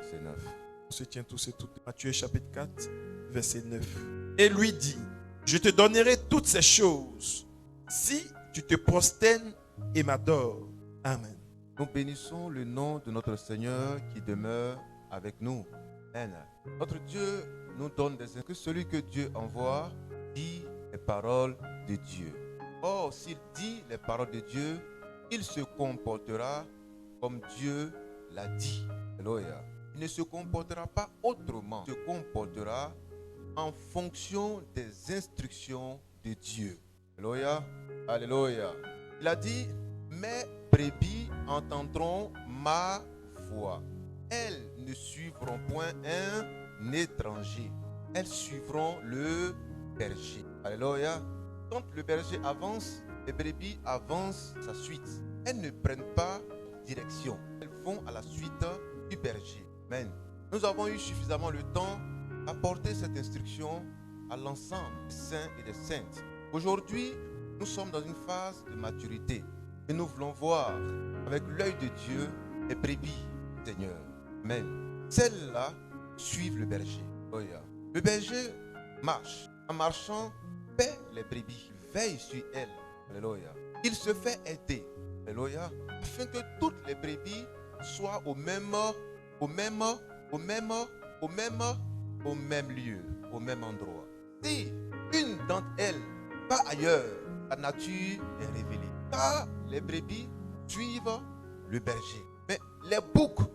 C'est 9. On se tient tous et toutes. Matthieu chapitre 4, verset 9. Et lui dit, je te donnerai toutes ces choses si tu te prosternes et m'adores. Amen. Nous bénissons le nom de notre Seigneur qui demeure avec nous. Amen. Notre Dieu nous donne des que celui que Dieu envoie dit les paroles de Dieu. Or, s'il dit les paroles de Dieu, il se comportera comme Dieu l'a dit. Alléluia. Il ne se comportera pas autrement. Il se comportera en fonction des instructions de Dieu. Alléluia. Alléluia. Il a dit, mes brebis entendront ma voix. Elles ne suivront point un étranger. Elles suivront le berger. Alléluia. Quand le berger avance, les brebis avancent sa suite. Elles ne prennent pas direction. Elles vont à la suite du berger. Amen. Nous avons eu suffisamment le temps d'apporter cette instruction à l'ensemble des saints et des saintes. Aujourd'hui, nous sommes dans une phase de maturité et nous voulons voir avec l'œil de Dieu les brebis, Seigneur. Amen. Celles-là suivent le berger. Alléluia. Le berger marche. En marchant, paie les brebis, veille sur elles. Alléluia. Il se fait aider. Alléluia. Afin que toutes les brebis soient au même lieu, au même endroit. Si une d'entre elles va ailleurs, la nature est révélée. Car les brebis suivent le berger. Mais les boucs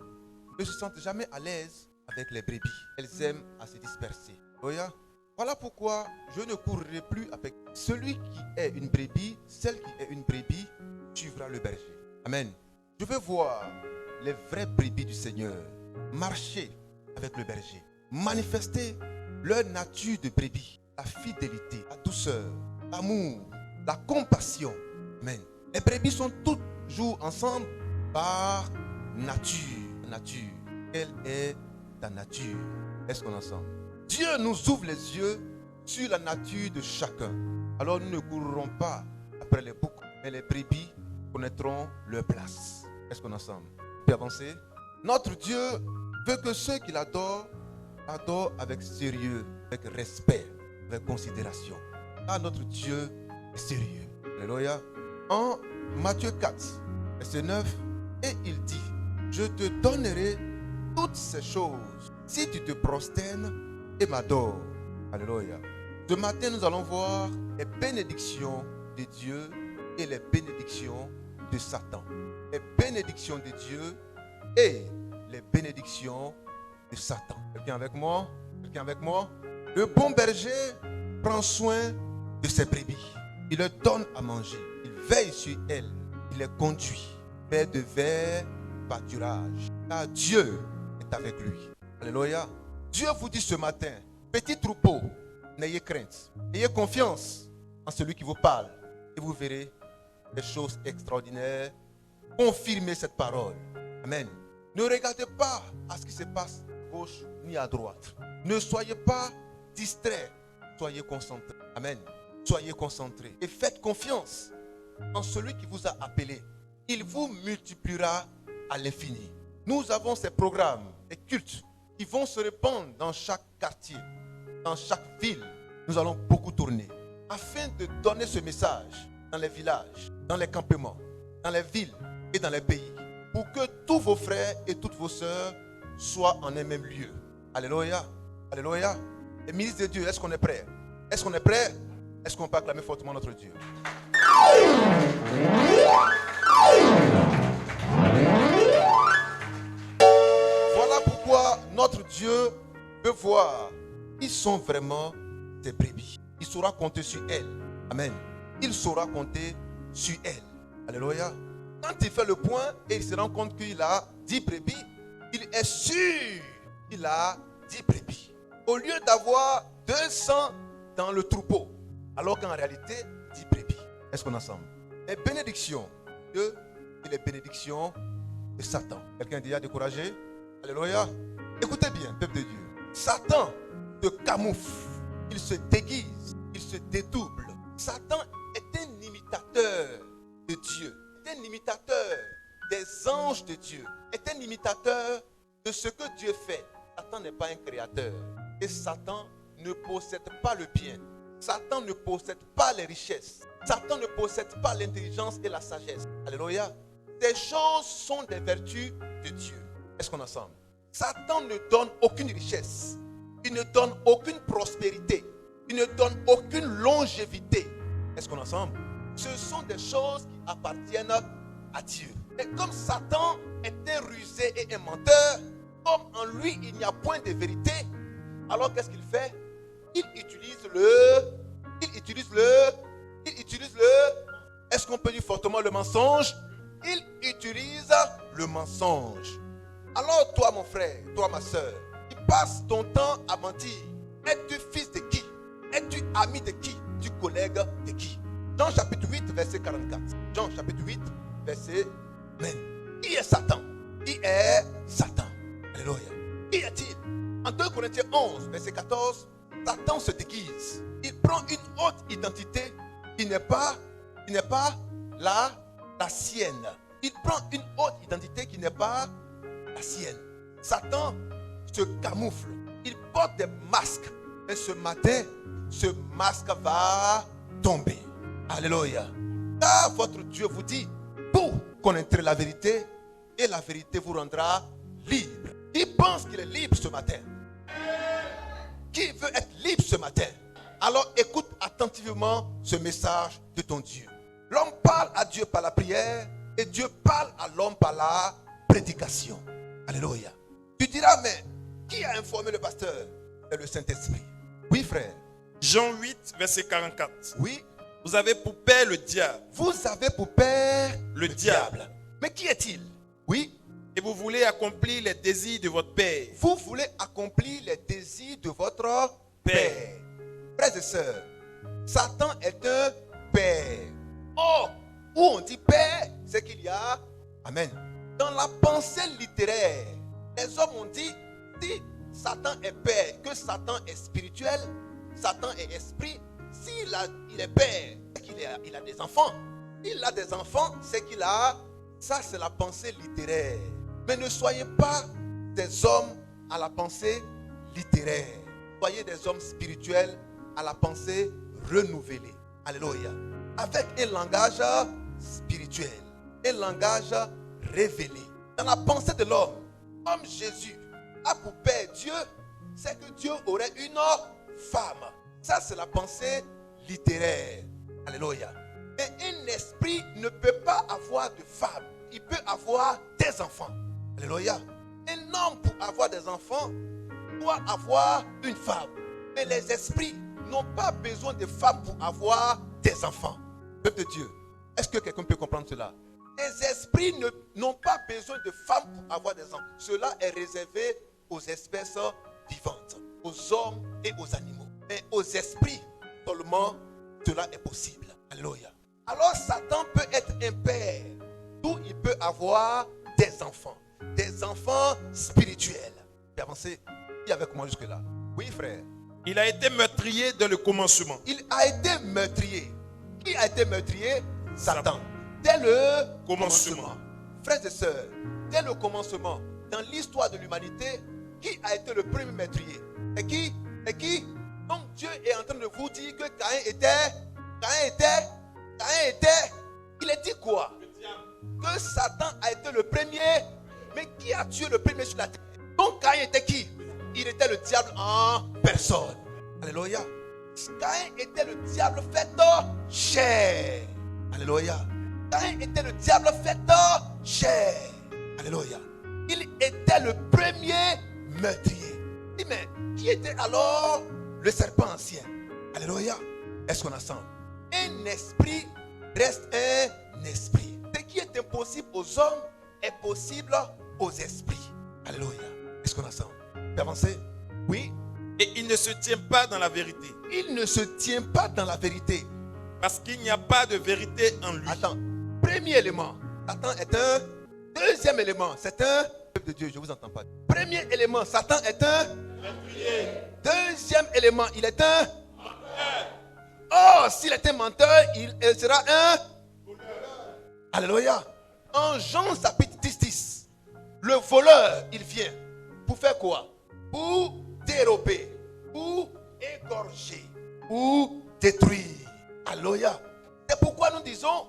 ne se sentent jamais à l'aise avec les brebis. Elles aiment à se disperser. Voilà pourquoi je ne courrai plus avec celui qui est une brebis. Celle qui est une brebis suivra le berger. Amen. Je veux voir les vraies brebis du Seigneur marcher avec le berger, manifester leur nature de brebis, la fidélité, la douceur, l'amour, la compassion. Amen. Les brebis sont toujours ensemble par nature. Nature. Quelle est ta nature? Est-ce qu'on est ensemble? Dieu nous ouvre les yeux sur la nature de chacun. Alors nous ne courrons pas après les boucs, mais les brebis connaîtront leur place. Est-ce qu'on est ensemble? On peut avancer? Notre Dieu veut que ceux qui l'adorent adorent avec sérieux, avec respect, avec considération. Car notre Dieu est sérieux. Alléluia. En Matthieu 4, verset 9, et il dit, je te donnerai toutes ces choses si tu te prosternes et m'adores. Alléluia. Ce matin, nous allons voir les bénédictions de Dieu et les bénédictions de Satan. Les bénédictions de Dieu et les bénédictions de Satan. Quelqu'un avec moi? Quelqu'un avec moi? Le bon berger prend soin de ses brebis. Il leur donne à manger. Il veille sur elles. Il les conduit vers de verts pâturages. Car Dieu est avec lui. Alléluia. Dieu vous dit ce matin, petit troupeau, n'ayez crainte. Ayez confiance en celui qui vous parle. Et vous verrez des choses extraordinaires. Confirmez cette parole. Amen. Ne regardez pas à ce qui se passe à gauche ni à droite. Ne soyez pas distraits. Soyez concentrés. Amen. Soyez concentrés. Et faites confiance en celui qui vous a appelé. Il vous multipliera à l'infini. Nous avons ces programmes, des cultes qui vont se répandre dans chaque quartier, dans chaque ville. Nous allons beaucoup tourner afin de donner ce message dans les villages, dans les campements, dans les villes et dans les pays, pour que tous vos frères et toutes vos sœurs soient en un même lieu. Alléluia. Alléluia. Les ministres de Dieu, est-ce qu'on est prêt? Est-ce qu'on est prêt? Est-ce qu'on peut acclamer fortement notre Dieu? Voilà pourquoi notre Dieu veut voir qui sont vraiment ses brebis. Il saura compter sur elles. Amen. Il saura compter sur elles. Alléluia. Quand il fait le point et il se rend compte qu'il a 10 brebis, il est sûr qu'il a 10 brebis. Au lieu d'avoir 200 dans le troupeau, alors qu'en réalité, 10 brebis. Est-ce qu'on est ensemble? Les bénédictions de Dieu et les bénédictions de Satan. Quelqu'un est déjà découragé? Alléluia. Écoutez bien, peuple de Dieu. Satan se camoufle, il se déguise, il se dédouble. Satan est un imitateur de de Dieu, est un imitateur des anges de Dieu, est un imitateur de ce que Dieu fait. Satan n'est pas un créateur. Et Satan ne possède pas le bien. Satan ne possède pas les richesses. Satan ne possède pas l'intelligence et la sagesse. Alléluia. Ces choses sont des vertus de Dieu. Est-ce qu'on est ensemble? Satan ne donne aucune richesse. Il ne donne aucune prospérité. Il ne donne aucune longévité. Est-ce qu'on est ensemble? Ce sont des choses qui appartiennent à Dieu. Et comme Satan est un rusé et un menteur, comme en lui il n'y a point de vérité, alors qu'est-ce qu'il fait? Il utilise est-ce qu'on peut dire fortement le mensonge? Il utilise le mensonge. Alors toi mon frère, toi ma soeur, tu passes ton temps à mentir. Es-tu fils de qui? Es-tu ami de qui? Tu collègue de qui? Jean chapitre 8 verset 44. Jean chapitre 8 verset 20. Qui est Satan? Qui est Satan? Alléluia. Qui est-il? En 2 Corinthiens 11 verset 14, Satan se déguise. Il prend une autre identité qui n'est pas la sienne. Il prend une autre identité qui n'est pas la sienne. Satan se camoufle. Il porte des masques. Et ce matin, ce masque va tomber. Alléluia. Car votre Dieu vous dit, vous connaîtrez la vérité et la vérité vous rendra libre. Qui pense qu'il est libre ce matin? Qui veut être libre ce matin? Alors écoute attentivement ce message de ton Dieu. L'homme parle à Dieu par la prière et Dieu parle à l'homme par la prédication. Alléluia. Tu diras, mais qui a informé le pasteur? C'est le Saint-Esprit. Oui, frère. Jean 8, verset 44. Oui. Vous avez pour père le diable. Vous avez pour père le diable. Mais qui est-il? Oui. Et vous voulez accomplir les désirs de votre père. Vous voulez accomplir les désirs de votre père. Frères et sœurs, Satan est un père. Or, où on dit père, c'est qu'il y a, amen. Dans la pensée littéraire, les hommes ont dit, si Satan est père, que Satan est spirituel, Satan est esprit, s'il est père, c'est qu'il a des enfants. S'il a des enfants, c'est qu'il a, ça c'est la pensée littéraire. Mais ne soyez pas des hommes à la pensée littéraire. Soyez des hommes spirituels à la pensée renouvelée. Alléluia. Avec un langage spirituel, un langage révélé. Dans la pensée de l'homme, comme Jésus a pour père Dieu, c'est que Dieu aurait une femme. Ça, c'est la pensée littéraire. Alléluia. Et un esprit ne peut pas avoir de femme. Il peut avoir des enfants. Alléluia. Un homme, pour avoir des enfants, doit avoir une femme. Mais les esprits n'ont pas besoin de femmes pour avoir des enfants. Peuple de Dieu, est-ce que quelqu'un peut comprendre cela? Les esprits n'ont pas besoin de femmes pour avoir des enfants. Cela est réservé aux espèces vivantes, aux hommes et aux animaux. Mais aux esprits seulement, cela est possible. Alléluia. Alors Satan peut être un père, d'où il peut avoir des enfants spirituels. J'ai avancé. Qui est avec moi jusque-là? Oui, frère. Il a été meurtrier dès le commencement. Il a été meurtrier. Qui a été meurtrier? Satan. Dès le commencement. Frères et sœurs, dès le commencement, dans l'histoire de l'humanité, qui a été le premier meurtrier? Et qui? Donc Dieu est en train de vous dire que Caïn était, il a dit quoi? Que Satan a été le premier. Mais qui a tué le premier sur la terre? Donc Caïn était qui? Il était le diable en personne. Alléluia. Caïn était le diable fait chair. Alléluia. Caïn était le diable fait chair. Alléluia. Il était le premier meurtrier. Mais qui était alors le serpent ancien? Alléluia. Est-ce qu'on a ensemble? Un esprit reste un esprit. Ce qui est impossible aux hommes est possible aux esprits. Alléluia. Est-ce qu'on a ensemble? Vous avancez? Oui. Et il ne se tient pas dans la vérité. Il ne se tient pas dans la vérité. Parce qu'il n'y a pas de vérité en lui. Attends. Premier élément, Satan est un. Deuxième élément, c'est un. Peuple de Dieu, je ne vous entends pas. Premier élément, Satan est un. Deuxième élément, il est un. Oh, s'il est un menteur, il sera un. Alléluia. En Jean chapitre 10, le voleur, il vient. Pour faire quoi? Pour dérober, pour égorger, pour détruire. Alléluia. C'est pourquoi nous disons,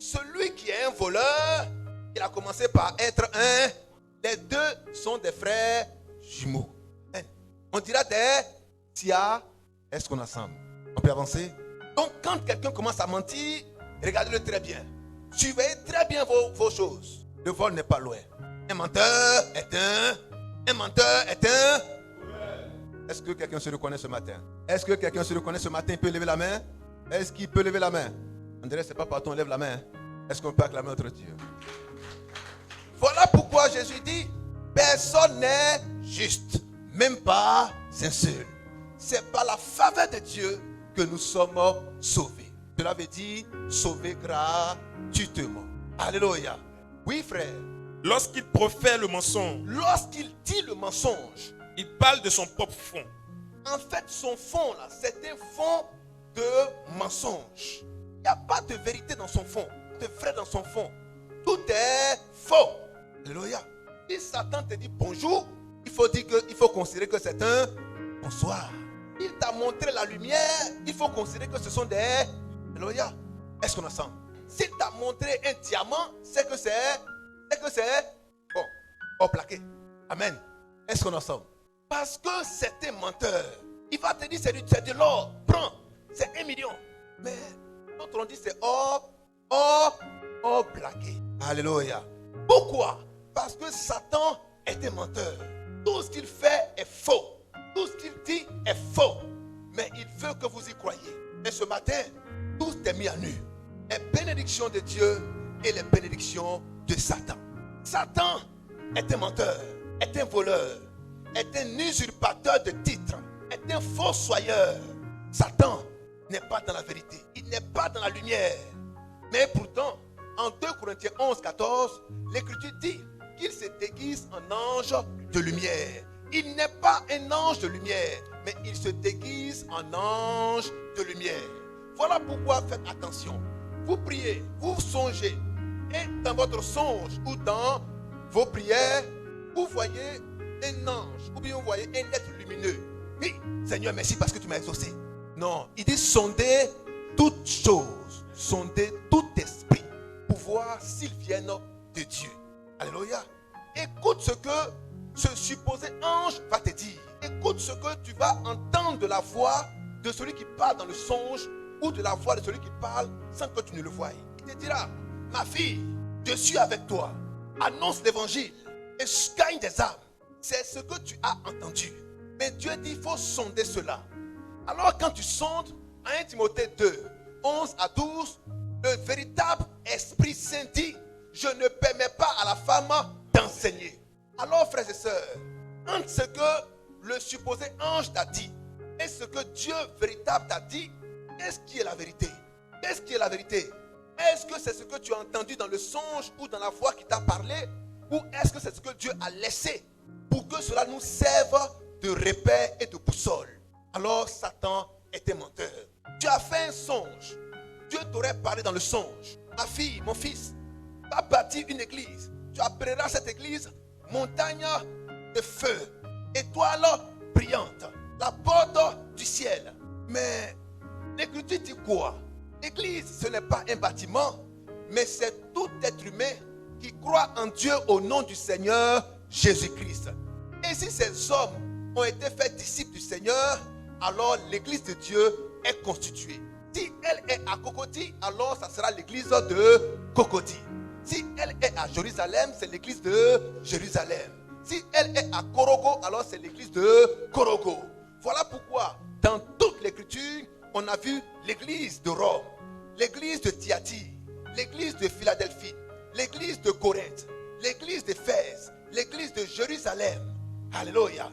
celui qui est un voleur, il a commencé par être un. Les deux sont des frères jumeaux. On dira des Sia. Est-ce qu'on est ensemble? On peut avancer? Donc quand quelqu'un commence à mentir, regardez-le très bien. Suivez très bien vos choses. Le vol n'est pas loin. Un menteur est un. Un menteur est un. Est-ce que quelqu'un se reconnaît ce matin? Est-ce que quelqu'un se reconnaît ce matin? Il peut lever la main? Est-ce qu'il peut lever la main? On dirait que ce n'est pas partout, on lève la main. Est-ce qu'on peut acclamer notre Dieu? Voilà pourquoi Jésus dit, personne n'est juste, même pas un seul. C'est par la faveur de Dieu que nous sommes sauvés. Cela veut dire sauvés gratuitement. Alléluia. Oui, frère. Lorsqu'il profère le mensonge, Lorsqu'il dit le mensonge, il parle de son propre fond. en fait, son fond, là, c'est un fond de mensonge. Il n'y a pas de vérité dans son fond, de vrai dans son fond. Tout est faux. Alléluia. Si Satan te dit bonjour, il faut considérer que c'est un bonsoir. Il t'a montré la lumière, il faut considérer que ce sont des... Alléluia. Est-ce qu'on a ça? S'il t'a montré un diamant, c'est que c'est bon, au plaqué. Amen. Est-ce qu'on a ça? Parce que c'est un menteur. Il va te dire c'est de l'or. Prends. C'est 1 million. Mais d'autres ont dit c'est or plaqué. Alléluia. Pourquoi? Parce que Satan est un menteur. Tout ce qu'il fait est faux. Tout ce qu'il dit est faux. Mais il veut que vous y croyiez. Et ce matin, tout est mis à nu. Les bénédictions de Dieu et les bénédictions de Satan. Satan est un menteur, est un voleur, est un usurpateur de titres, est un fossoyeur. Satan n'est pas dans la vérité. Il n'est pas dans la lumière. Mais pourtant, en 2 Corinthiens 11, 14, l'Écriture dit qu'il se déguise en ange de lumière. Il n'est pas un ange de lumière, mais il se déguise en ange de lumière. Voilà pourquoi faites attention. Vous priez, vous songez, et dans votre songe ou dans vos prières, vous voyez un ange, ou bien vous voyez un être lumineux. Oui, Seigneur, merci parce que tu m'as exaucé. Non, il dit sondez toutes choses, sondez tout esprit, pour voir s'ils viennent de Dieu. Alléluia. Écoute ce que ce supposé ange va te dire. Écoute ce que tu vas entendre de la voix de celui qui parle dans le songe, ou de la voix de celui qui parle sans que tu ne le voies. Il te dira, ma fille, je suis avec toi. Annonce l'évangile et gagne des âmes. C'est ce que tu as entendu. Mais Dieu dit, il faut sonder cela. Alors quand tu sondes, à 1 Timothée 2, 11 à 12, le véritable Esprit Saint dit, je ne permets pas à la femme d'enseigner. Alors frères et sœurs, entre ce que le supposé ange t'a dit et ce que Dieu véritable t'a dit, qu'est-ce qui est la vérité? Qu'est-ce qui est la vérité? Est-ce que c'est ce que tu as entendu dans le songe ou dans la voix qui t'a parlé? Ou est-ce que c'est ce que Dieu a laissé pour que cela nous serve de repère et de boussole? Alors Satan est un menteur. Tu as fait un songe. Dieu t'aurait parlé dans le songe. Ma fille, mon fils, tu as bâti une église. Tu appelleras cette église montagne de feu, étoile brillante, la porte du ciel. Mais l'Écriture dit quoi? L'église, ce n'est pas un bâtiment, mais c'est tout être humain qui croit en Dieu au nom du Seigneur Jésus-Christ. Et si ces hommes ont été faits disciples du Seigneur, alors l'église de Dieu est constituée. Si elle est à Cocody, alors ça sera l'église de Cocody. Si elle est à Jérusalem, c'est l'église de Jérusalem. Si elle est à Korogo, alors c'est l'église de Korogo. Voilà pourquoi dans toute l'écriture, on a vu l'église de Rome, l'église de Thyatire, l'église de Philadelphie, l'église de Corinthe, l'église d'Éphèse, l'église de Jérusalem. Alléluia.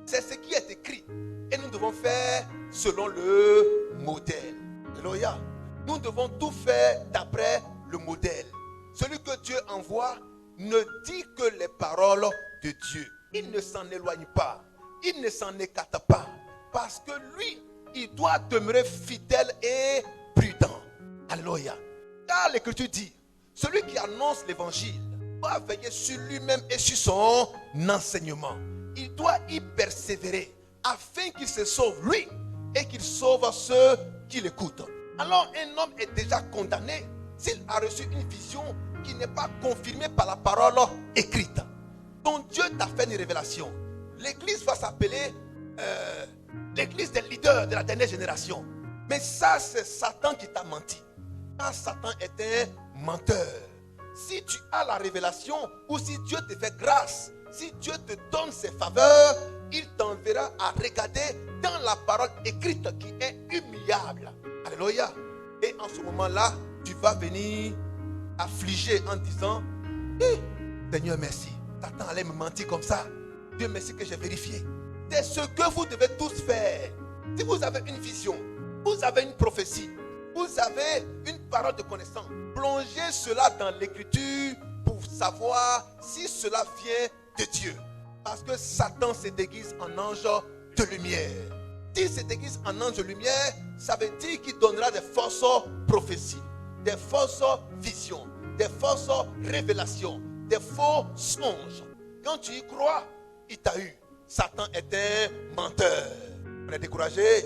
C'est ce qui est écrit. Et nous devons faire selon le modèle. Alléluia. Nous devons tout faire d'après le modèle. Celui que Dieu envoie ne dit que les paroles de Dieu. Il ne s'en éloigne pas. Il ne s'en écarte pas. Parce que lui, il doit demeurer fidèle et prudent. Alléluia. Car l'Écriture dit, Celui qui annonce l'évangile doit veiller sur lui-même et sur son enseignement. Il doit y persévérer afin qu'il se sauve lui et qu'il sauve ceux qui l'écoutent. Alors un homme est déjà condamné s'il a reçu une vision qui n'est pas confirmée par la parole écrite. Donc Dieu t'a fait une révélation. L'église va s'appeler l'église des leaders de la dernière génération. Mais ça, c'est Satan qui t'a menti. Car Satan est un menteur. Si tu as la révélation ou si Dieu te fait grâce, si Dieu te donne ses faveurs, il t'enverra à regarder dans la parole écrite qui est humiliable. Alléluia. Et en ce moment-là, tu vas venir affligé en disant: Seigneur, merci. Satan allait me mentir comme ça. Dieu merci que j'ai vérifié. C'est ce que vous devez tous faire. Si vous avez une vision, vous avez une prophétie, vous avez une parole de connaissance, plongez cela dans l'écriture pour savoir si cela vient de Dieu. Parce que Satan se déguise en ange de lumière. S'il se déguise en ange de lumière, ça veut dire qu'il donnera des fausses prophéties, des fausses visions, des fausses révélations, des faux songes. Quand tu y crois, il t'a eu. Satan est un menteur. On est découragé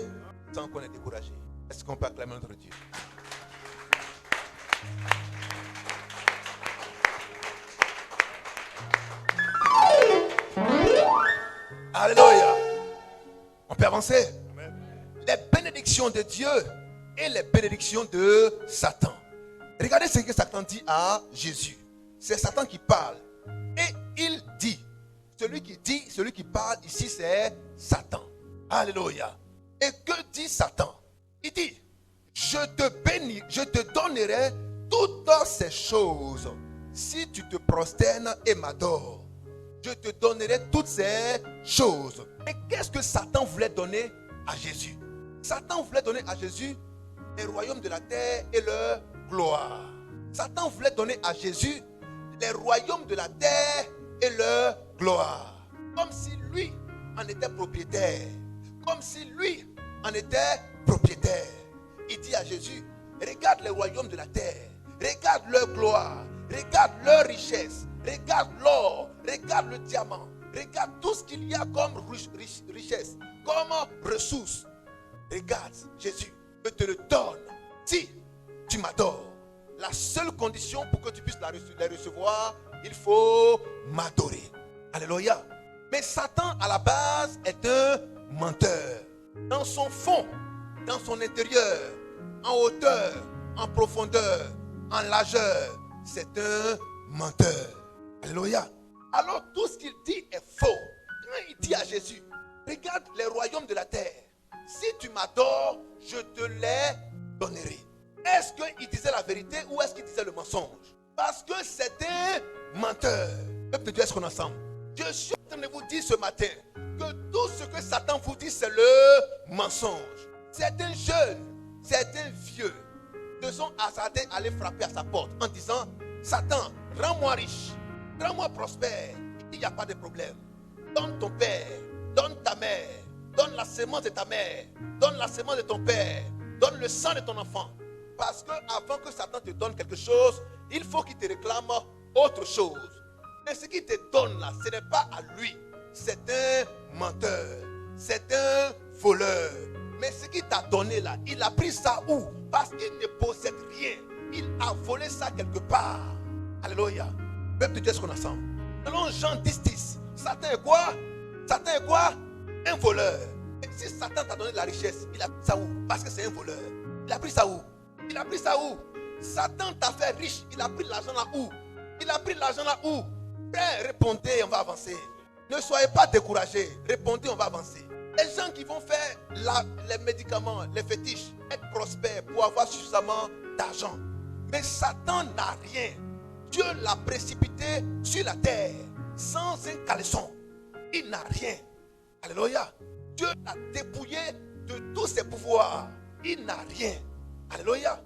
sans qu'on est découragé. Est-ce qu'on peut acclamer notre Dieu? Alléluia. On peut avancer. Amen. Les bénédictions de Dieu et les bénédictions de Satan. Regardez ce que Satan dit à Jésus. C'est Satan qui parle. Et il dit, celui qui parle ici, c'est Satan. Alléluia. Et que dit Satan? Il dit: je te bénis, je te donnerai toutes ces choses si tu te prosternes et m'adores. Je te donnerai toutes ces choses. Et qu'est-ce que Satan voulait donner à Jésus? Satan voulait donner à Jésus les royaumes de la terre et leur gloire. Satan voulait donner à Jésus les royaumes de la terre et leur gloire. Comme si lui en était propriétaire. Comme si lui en était propriétaire. Il dit à Jésus: regarde les royaumes de la terre. Regarde leur gloire. Regarde leur richesse. Regarde l'or. Regarde le diamant. Regarde tout ce qu'il y a comme richesse. Comme ressources. Regarde, Jésus, je te le donne si tu m'adores. La seule condition pour que tu puisses les recevoir, il faut m'adorer. Alléluia. Mais Satan à la base est un menteur. Dans son fond, dans son intérieur, en hauteur, en profondeur, en largeur, c'est un menteur. Alléluia. Alors tout ce qu'il dit est faux. Quand il dit à Jésus: regarde les royaumes de la terre, si tu m'adores, je te les donnerai. Est-ce qu'il disait la vérité ou est-ce qu'il disait le mensonge? Parce que c'est un menteur. Peuple de Dieu, est-ce qu'on est ensemble? Je suis en train de vous dire ce matin que tout ce que Satan vous dit, c'est le mensonge. Certains jeunes, certains vieux se sont hasardés à aller frapper à sa porte en disant: Satan, rends-moi riche, rends-moi prospère. Il n'y a pas de problème. Donne ton père, donne ta mère, donne la sémence de ta mère, donne la sémence de ton père, donne le sang de ton enfant. Parce que avant que Satan te donne quelque chose, il faut qu'il te réclame autre chose. Mais ce qu'il te donne là, ce n'est pas à lui. C'est un menteur. C'est un voleur. Mais ce qu'il t'a donné là, il a pris ça où? Parce qu'il ne possède rien. Il a volé ça quelque part. Alléluia. Peuple de Dieu, est-ce qu'on est ensemble? Selon Jean 10:10, Satan est quoi? Satan est quoi? Un voleur. Et si Satan t'a donné de la richesse, il a pris ça où? Parce que c'est un voleur. Il a pris ça où? Il a pris ça où? Satan t'a fait riche. Il a pris l'argent là où? Il a pris l'argent là où? Frère, répondez, on va avancer. Ne soyez pas découragés. Répondez, on va avancer. Les gens qui vont faire les médicaments, les fétiches, être prospères pour avoir suffisamment d'argent. Mais Satan n'a rien. Dieu l'a précipité sur la terre sans un caleçon. Il n'a rien. Alléluia. Dieu l'a dépouillé de tous ses pouvoirs. Il n'a rien. Alléluia.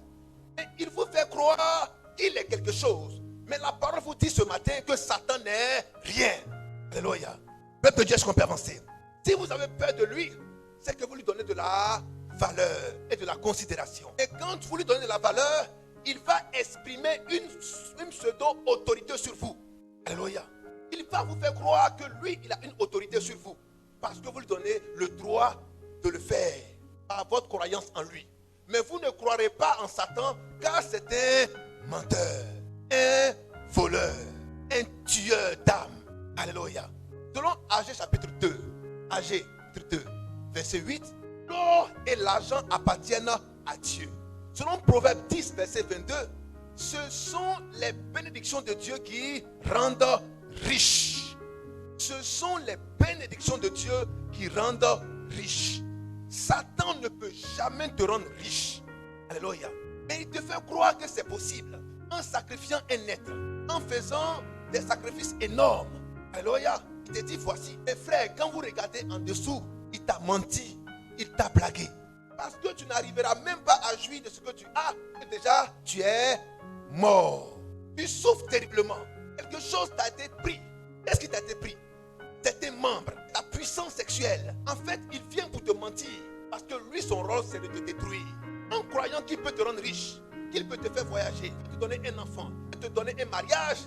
Et il vous fait croire qu'il est quelque chose. Mais la parole vous dit ce matin que Satan n'est rien. Alléluia. Peuple de Dieu, est-ce qu'on peut avancer? Si vous avez peur de lui, c'est que vous lui donnez de la valeur et de la considération. Et quand vous lui donnez de la valeur, il va exprimer une pseudo-autorité sur vous. Alléluia. Il va vous faire croire que lui, il a une autorité sur vous. Parce que vous lui donnez le droit de le faire par votre croyance en lui. Mais vous ne croirez pas en Satan, car c'est un menteur, un voleur, un tueur d'âme. Alléluia. Selon Agé chapitre 2, Agé chapitre 2, verset 8, l'or et l'argent appartiennent à Dieu. Selon Proverbe 10, verset 22, ce sont les bénédictions de Dieu qui rendent riches. Ce sont les bénédictions de Dieu qui rendent riches. Satan ne peut jamais te rendre riche. Alléluia. Mais il te fait croire que c'est possible en sacrifiant un être, en faisant des sacrifices énormes. Alléluia. Il te dit voici. Mes frères, quand vous regardez en dessous, il t'a menti, il t'a blagué. Parce que tu n'arriveras même pas à jouir de ce que tu as. Et déjà, tu es mort. Tu souffres terriblement. Quelque chose t'a été pris. Qu'est-ce qui t'a été pris? C'est tes membres, ta puissance sexuelle. En fait, il vient pour te mentir. Parce que lui, son rôle, c'est de te détruire. En croyant qu'il peut te rendre riche, qu'il peut te faire voyager, te donner un enfant, te donner un mariage.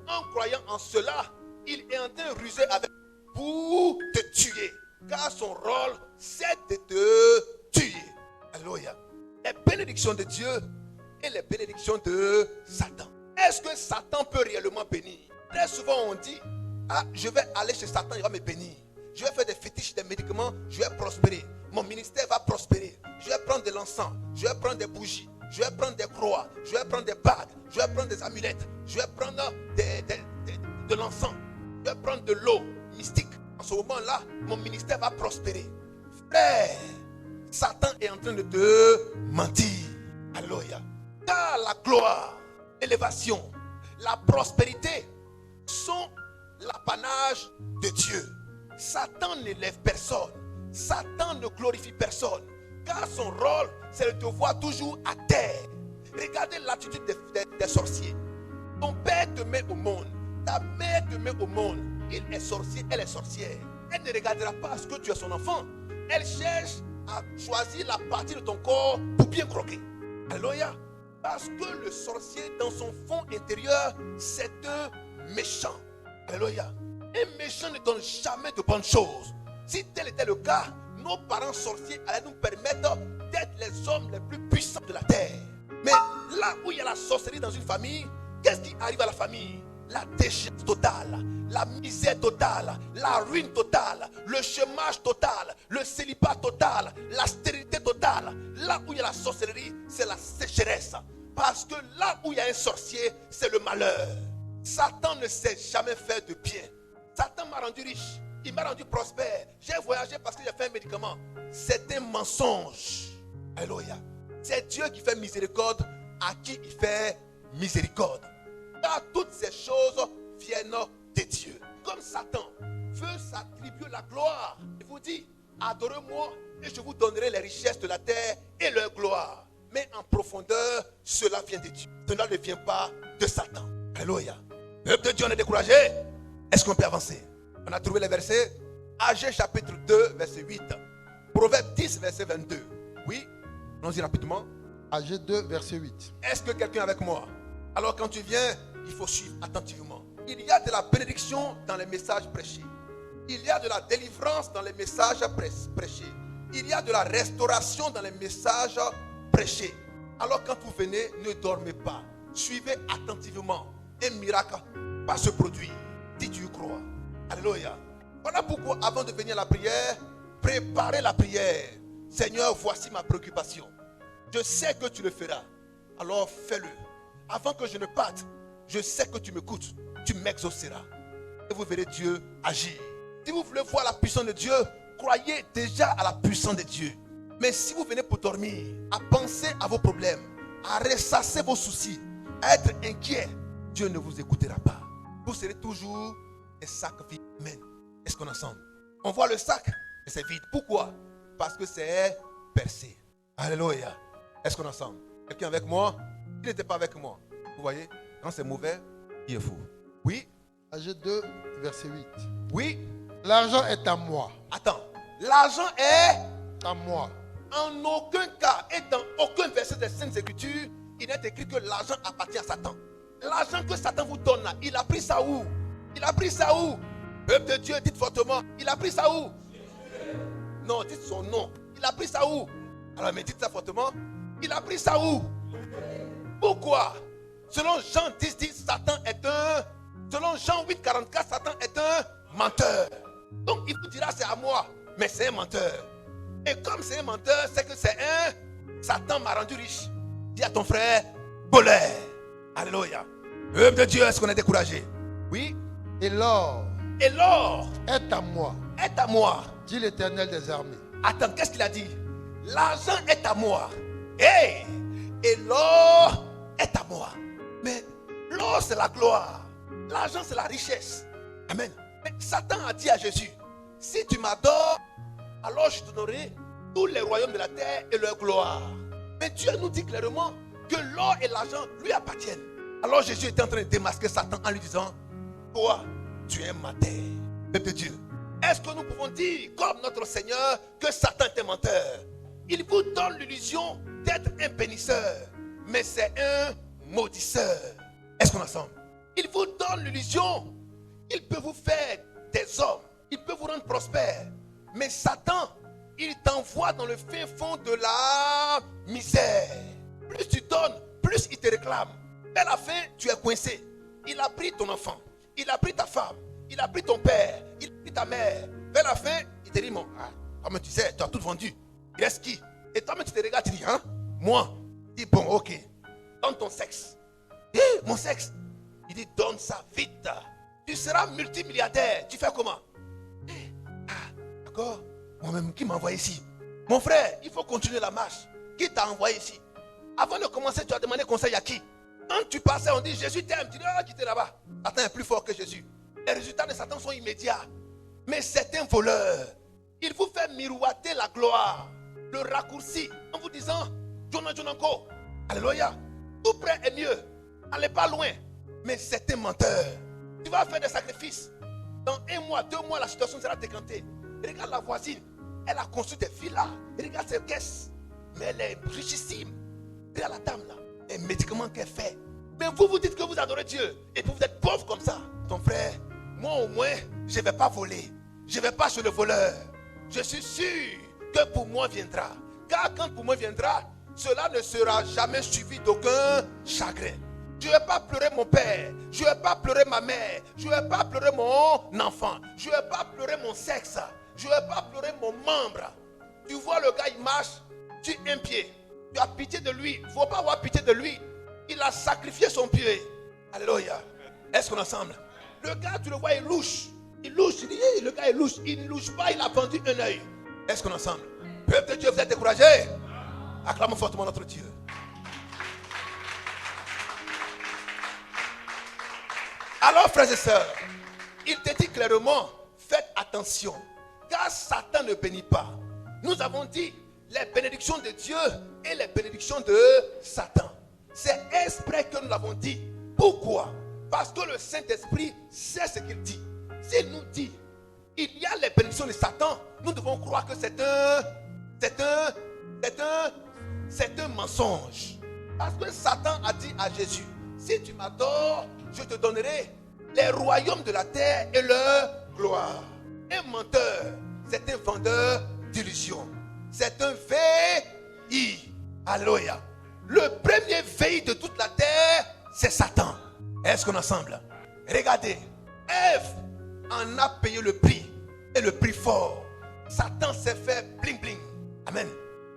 En croyant en cela, il est en train de ruser avec pour te tuer. Car son rôle, c'est de te tuer. Alléluia. Les bénédictions de Dieu et les bénédictions de Satan. Est-ce que Satan peut réellement bénir? Très souvent on dit, ah, je vais aller chez Satan, il va me bénir. Je vais faire des fétiches, des médicaments, je vais prospérer. Mon ministère va prospérer. Je vais prendre de l'encens, je vais prendre des bougies, je vais prendre des croix, je vais prendre des bagues, je vais prendre des amulettes, je vais prendre de l'encens, je vais prendre de l'eau mystique. En ce moment-là, mon ministère va prospérer. Frère, Satan est en train de te mentir. Alléluia. Car la gloire, l'élévation, la prospérité sont l'apanage de Dieu. Satan n'élève personne. Satan ne glorifie personne. Car son rôle, c'est de te voir toujours à terre. Regardez l'attitude des sorciers. Ton père te met au monde. Ta mère te met au monde. Il est sorcier, elle est sorcière. Elle ne regardera pas ce que tu es son enfant. Elle cherche à choisir la partie de ton corps pour bien croquer. Alléluia. Parce que le sorcier, dans son fond intérieur, c'est un méchant. Alléluia. Un méchant ne donne jamais de bonnes choses. Si tel était le cas, nos parents sorciers allaient nous permettre d'être les hommes les plus puissants de la terre. Mais là où il y a la sorcellerie dans une famille, qu'est-ce qui arrive à la famille? La déchéance totale, la misère totale, la ruine totale, le chômage total, le célibat total, la stérilité totale. Là où il y a la sorcellerie, c'est la sécheresse. Parce que là où il y a un sorcier, c'est le malheur. Satan ne sait jamais faire de bien. Satan m'a rendu riche, il m'a rendu prospère. J'ai voyagé parce que j'ai fait un médicament. C'est un mensonge. Alléluia. C'est Dieu qui fait miséricorde à qui il fait miséricorde. Car toutes ces choses viennent de Dieu. Comme Satan veut s'attribuer la gloire, il vous dit, adorez-moi et je vous donnerai les richesses de la terre et leur gloire. Mais en profondeur, cela vient de Dieu. Cela ne vient pas de Satan. Alléluia. Peuple de Dieu, on est découragé. Est-ce qu'on peut avancer? On a trouvé les versets. Agé chapitre 2, verset 8. Proverbe 10, verset 22. Oui, allons-y rapidement. Agé 2, verset 8. Est-ce que quelqu'un est avec moi? Alors quand tu viens, il faut suivre attentivement. Il y a de la bénédiction dans les messages prêchés. Il y a de la délivrance dans les messages prêchés. Il y a de la restauration dans les messages prêchés. Alors quand vous venez, ne dormez pas. Suivez attentivement. Un miracle va se produire si tu y crois. Alléluia. Voilà pourquoi avant de venir à la prière, préparez la prière. Seigneur, voici ma préoccupation. Je sais que tu le feras. Alors fais-le. Avant que je ne parte, je sais que tu m'écoutes. Tu m'exauceras. Et vous verrez Dieu agir. Si vous voulez voir la puissance de Dieu, croyez déjà à la puissance de Dieu. Mais si vous venez pour dormir, à penser à vos problèmes, à ressasser vos soucis, à être inquiet, Dieu ne vous écoutera pas. Vous serez toujours un sac vide. Amen. Est-ce qu'on est ensemble? On voit le sac, et c'est vide. Pourquoi? Parce que c'est percé. Alléluia. Est-ce qu'on est ensemble? Quelqu'un avec moi? Il n'était pas avec moi. Vous voyez? Quand c'est mauvais, il est fou. Oui? Agé 2, verset 8. Oui? L'argent est à moi. Attends. L'argent est À moi. en aucun cas et dans aucun verset des Saintes Écritures, il est écrit que l'argent appartient à Satan. L'argent que Satan vous donne là, il a pris ça où? Il a pris ça où? Peuple de Dieu, dites fortement, il a pris ça où? Non, dites son nom. Il a pris ça où? Alors, mais dites ça fortement. Il a pris ça où? Pourquoi? Selon Jean 10, Satan est un... Selon Jean 8, 44, Satan est un menteur. Donc, il vous dira c'est à moi, mais c'est un menteur. Et comme c'est un menteur, c'est que c'est un... Satan m'a rendu riche. Dis à ton frère, voleur. Alléluia. Peuple de Dieu, est-ce qu'on est découragé? Oui. Et l'or Et l'or est à moi, est à moi. dit l'Éternel des armées. Attends, qu'est-ce qu'il a dit? L'argent est à moi. Hey! Et l'or est à moi. Mais l'or, c'est la gloire. L'argent, c'est la richesse. Amen. Mais Satan a dit à Jésus, si tu m'adores, alors je te donnerai tous les royaumes de la terre et leur gloire. Mais Dieu nous dit clairement que l'or et l'argent lui appartiennent. Alors Jésus était en train de démasquer Satan en lui disant, toi, tu es ma terre. Peuple de Dieu. Est-ce que nous pouvons dire, comme notre Seigneur, que Satan est un menteur? Il vous donne l'illusion d'être un bénisseur, mais c'est un maudisseur. Est-ce qu'on est ensemble? Il vous donne l'illusion. Il peut vous faire des hommes. Il peut vous rendre prospère. Mais Satan, il t'envoie dans le fin fond de la misère. Plus tu donnes, plus il te réclame. À la fin, tu es coincé. Il a pris ton enfant. Il a pris ta femme. Il a pris ton père. Il a pris ta mère. Vers la fin, il te dit, mon, comme tu sais, tu as tout vendu. Il reste qui? Et toi-même, tu te regardes, tu dis, hein? Moi. Il dit, bon, ok. Donne ton sexe. Mon sexe. Il dit, donne ça vite. Tu seras multimilliardaire. Tu fais comment? D'accord? Moi-même, qui m'a envoyé ici? Mon frère, il faut continuer la marche. Qui t'a envoyé ici? Avant de commencer, tu as demandé conseil à qui? Quand tu passais, on dit, Jésus t'aime. Tu dis, quittez là-bas. Satan est plus fort que Jésus. Les résultats de Satan sont immédiats. Mais c'est un voleur. Il vous fait miroiter la gloire. Le raccourci. En vous disant, Jonako. Alléluia. Tout près est mieux. Allez pas loin. Mais c'est un menteur. Tu vas faire des sacrifices. Dans 1 mois, 2 mois, la situation sera décantée. Regarde la voisine. Elle a construit des villas. Regarde ses caisses. Mais elle est richissime. Regarde la dame là. Les médicaments qu'elle fait. Mais vous, vous dites que vous adorez Dieu. Et puis vous êtes pauvre comme ça. Ton frère, moi au moins, je ne vais pas voler. Je ne vais pas chez le voleur. Je suis sûr que pour moi viendra. Car quand pour moi viendra, cela ne sera jamais suivi d'aucun chagrin. Je ne vais pas pleurer mon père. Je ne vais pas pleurer ma mère. Je ne vais pas pleurer mon enfant. Je ne vais pas pleurer mon sexe. Je ne vais pas pleurer mon membre. Tu vois le gars, il marche sur un pied. Tu as pitié de lui. Il ne faut pas avoir pitié de lui. Il a sacrifié son pied. Alléluia. Est-ce qu'on est ensemble? Le gars, tu le vois, il louche. Il louche. Il dit, le gars, il louche. Il ne louche pas, il a vendu un œil. Est-ce qu'on est ensemble? Peuple de Dieu, vous êtes découragé? Acclamons fortement notre Dieu. Alors, frères et sœurs, il te dit clairement, faites attention, car Satan ne bénit pas. Nous avons dit les bénédictions de Dieu et les bénédictions de Satan. C'est exprès que nous l'avons dit. Pourquoi? Parce que le Saint-Esprit sait ce qu'il dit. S'il nous dit, il y a les bénédictions de Satan, nous devons croire que c'est un mensonge. Parce que Satan a dit à Jésus, si tu m'adores, je te donnerai les royaumes de la terre et leur gloire. Un menteur, c'est un vendeur d'illusions. C'est un VI. Alléluia. Le premier VI de toute la terre, c'est Satan. Est-ce qu'on est ensemble? Regardez, Ève en a payé le prix. Et le prix fort. Satan s'est fait bling bling. Amen.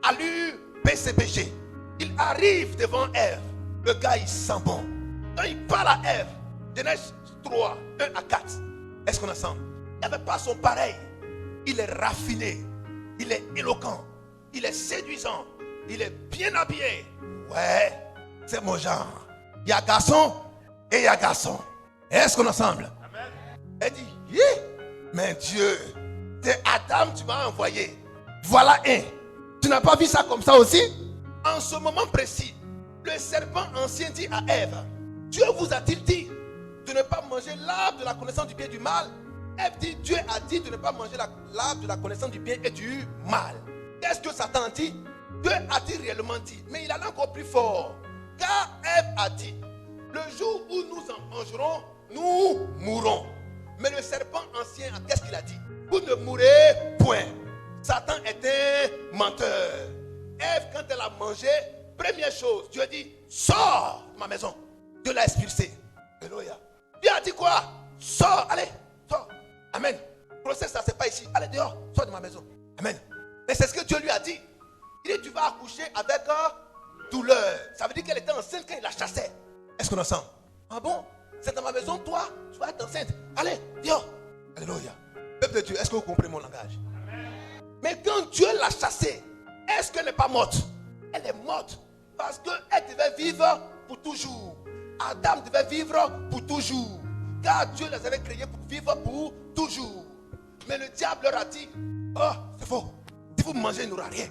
Allure PCBG. Il arrive devant Ève. Le gars, il sent bon. Quand il parle à Ève, Genèse 3, 1 à 4. Est-ce qu'on est ensemble? Il n'y avait pas son pareil. Il est raffiné. Il est éloquent. Il est séduisant. Il est bien habillé. Ouais, c'est mon genre. Il y a garçon et il y a garçon. Est-ce qu'on est ensemble? Amen. Elle dit, mais Dieu, c'est Adam tu m'as envoyé. Voilà un. Tu n'as pas vu ça comme ça aussi? En ce moment précis, le serpent ancien dit à Ève, Dieu vous a-t-il dit de ne pas manger l'arbre de la connaissance du bien et du mal? Ève dit, Dieu a dit de ne pas manger l'arbre de la connaissance du bien et du mal. Qu'est-ce que Satan dit? Dieu a dit réellement dit, mais il allait encore plus fort. Car Ève a dit, le jour où nous en mangerons, nous mourrons. Mais le serpent ancien, qu'est-ce qu'il a dit? Vous ne mourrez point. Satan était menteur. Ève, quand elle a mangé, première chose, Dieu a dit, sors de ma maison. Dieu l'a expulsé. Alléluia. Dieu a dit quoi? Sors, allez, sors. Amen. Le procès, ça c'est pas ici. Allez dehors, sors de ma maison. Amen. Mais c'est ce que Dieu lui a dit. Il dit, tu vas accoucher avec douleur. Ça veut dire qu'elle était enceinte quand il la chassait. Est-ce qu'on est ensemble? Ah bon? C'est dans ma maison, toi, tu vas être enceinte. Allez, dehors. Alléluia. Peuple de Dieu, est-ce que vous comprenez mon langage? Amen. Mais quand Dieu l'a chassée, est-ce qu'elle n'est pas morte? Elle est morte parce qu'elle devait vivre pour toujours. Adam devait vivre pour toujours. Car Dieu les avait créés pour vivre pour toujours. Mais le diable leur a dit, oh, c'est faux. Si vous mangez, il n'y aura rien.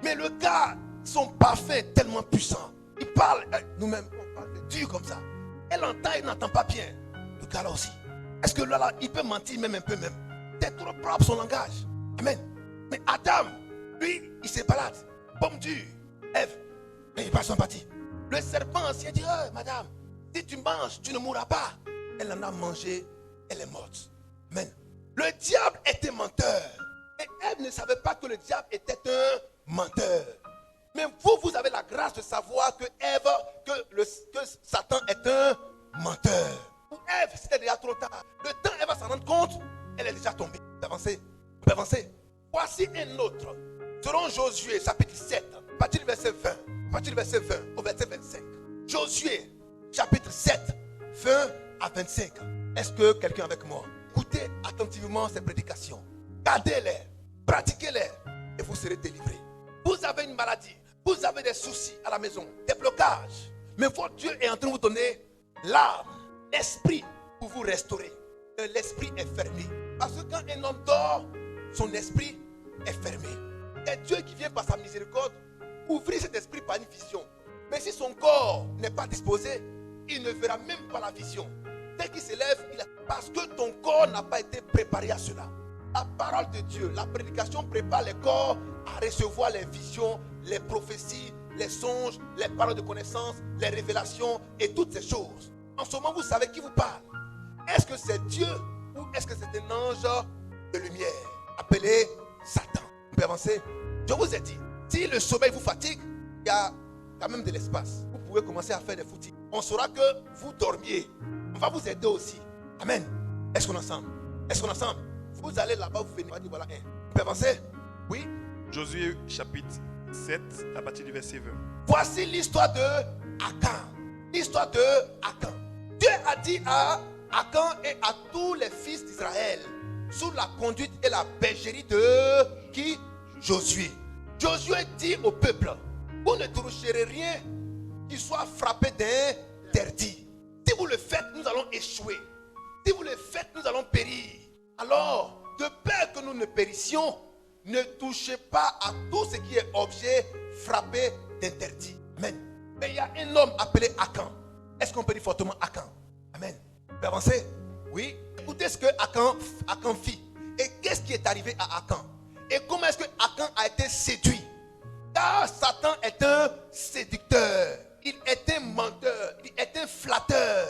Mais le gars, son parfum est tellement puissant. Il parle, nous-mêmes, on parle de Dieu comme ça. Elle entend, il n'entend pas bien. Le gars là aussi. Est-ce que là, il peut mentir même un peu même? C'est trop propre son langage. Amen. Mais Adam, lui, il se balade. Pomme dure. Ève, mais il passe son parti. Le serpent ancien dit, oh, madame, si tu manges, tu ne mourras pas. Elle en a mangé, elle est morte. Amen. Le diable était menteur. Et Ève ne savait pas que le diable était un menteur. Mais vous avez la grâce de savoir que que Satan est un menteur. Pour Ève, c'était déjà trop tard. Le temps elle va s'en rendre compte, elle est déjà tombée. On peut avancer. Voici un autre. Selon Josué, chapitre 7, à partir du verset 20, à partir du verset 20 au verset 25. Josué, chapitre 7, 20 à 25. Est-ce que quelqu'un avec moi? Écoutez attentivement ces prédications. Gardez-les, pratiquez-les et vous serez délivrés. Vous avez une maladie, vous avez des soucis à la maison, des blocages. Mais votre Dieu est en train de vous donner l'âme, l'esprit pour vous restaurer. L'esprit est fermé. Parce que quand un homme dort, son esprit est fermé. C'est Dieu qui vient par sa miséricorde ouvrir cet esprit par une vision. Mais si son corps n'est pas disposé, il ne verra même pas la vision. Dès qu'il s'élève, parce que ton corps n'a pas été préparé à cela. La parole de Dieu, la prédication prépare les corps à recevoir les visions, les prophéties, les songes, les paroles de connaissance, les révélations et toutes ces choses. En ce moment, vous savez qui vous parle. Est-ce que c'est Dieu ou est-ce que c'est un ange de lumière appelé Satan? On peut avancer. Je vous ai dit, si le sommeil vous fatigue, il y a quand même de l'espace. Vous pouvez commencer à faire des footings. On saura que vous dormiez. On va vous aider aussi. Amen. Est-ce qu'on est ensemble? Est-ce qu'on est ensemble? Vous allez là-bas, vous venez. Voilà un. On peut avancer? Oui. Josué chapitre 7 à partir du verset 20. Voici l'histoire de Akan. L'histoire de Akan. Dieu a dit à Akan et à tous les fils d'Israël, sous la conduite et la bergerie de qui? Josué. Josué dit au peuple, vous ne toucherez rien qui soit frappé d'interdit. Si vous le faites, nous allons échouer. Si vous le faites, nous allons périr. Alors, de peur que nous ne périssions, ne touchez pas à tout ce qui est objet frappé d'interdit. Amen. Mais il y a un homme appelé Akan. Est-ce qu'on peut dire fortement Akan? Amen. Vous pouvez avancer? Oui. Écoutez ce que Akan fit. Et qu'est-ce qui est arrivé à Akan? Et comment est-ce que Akan a été séduit? Car Satan est un séducteur. Il est un menteur. Il est un flatteur.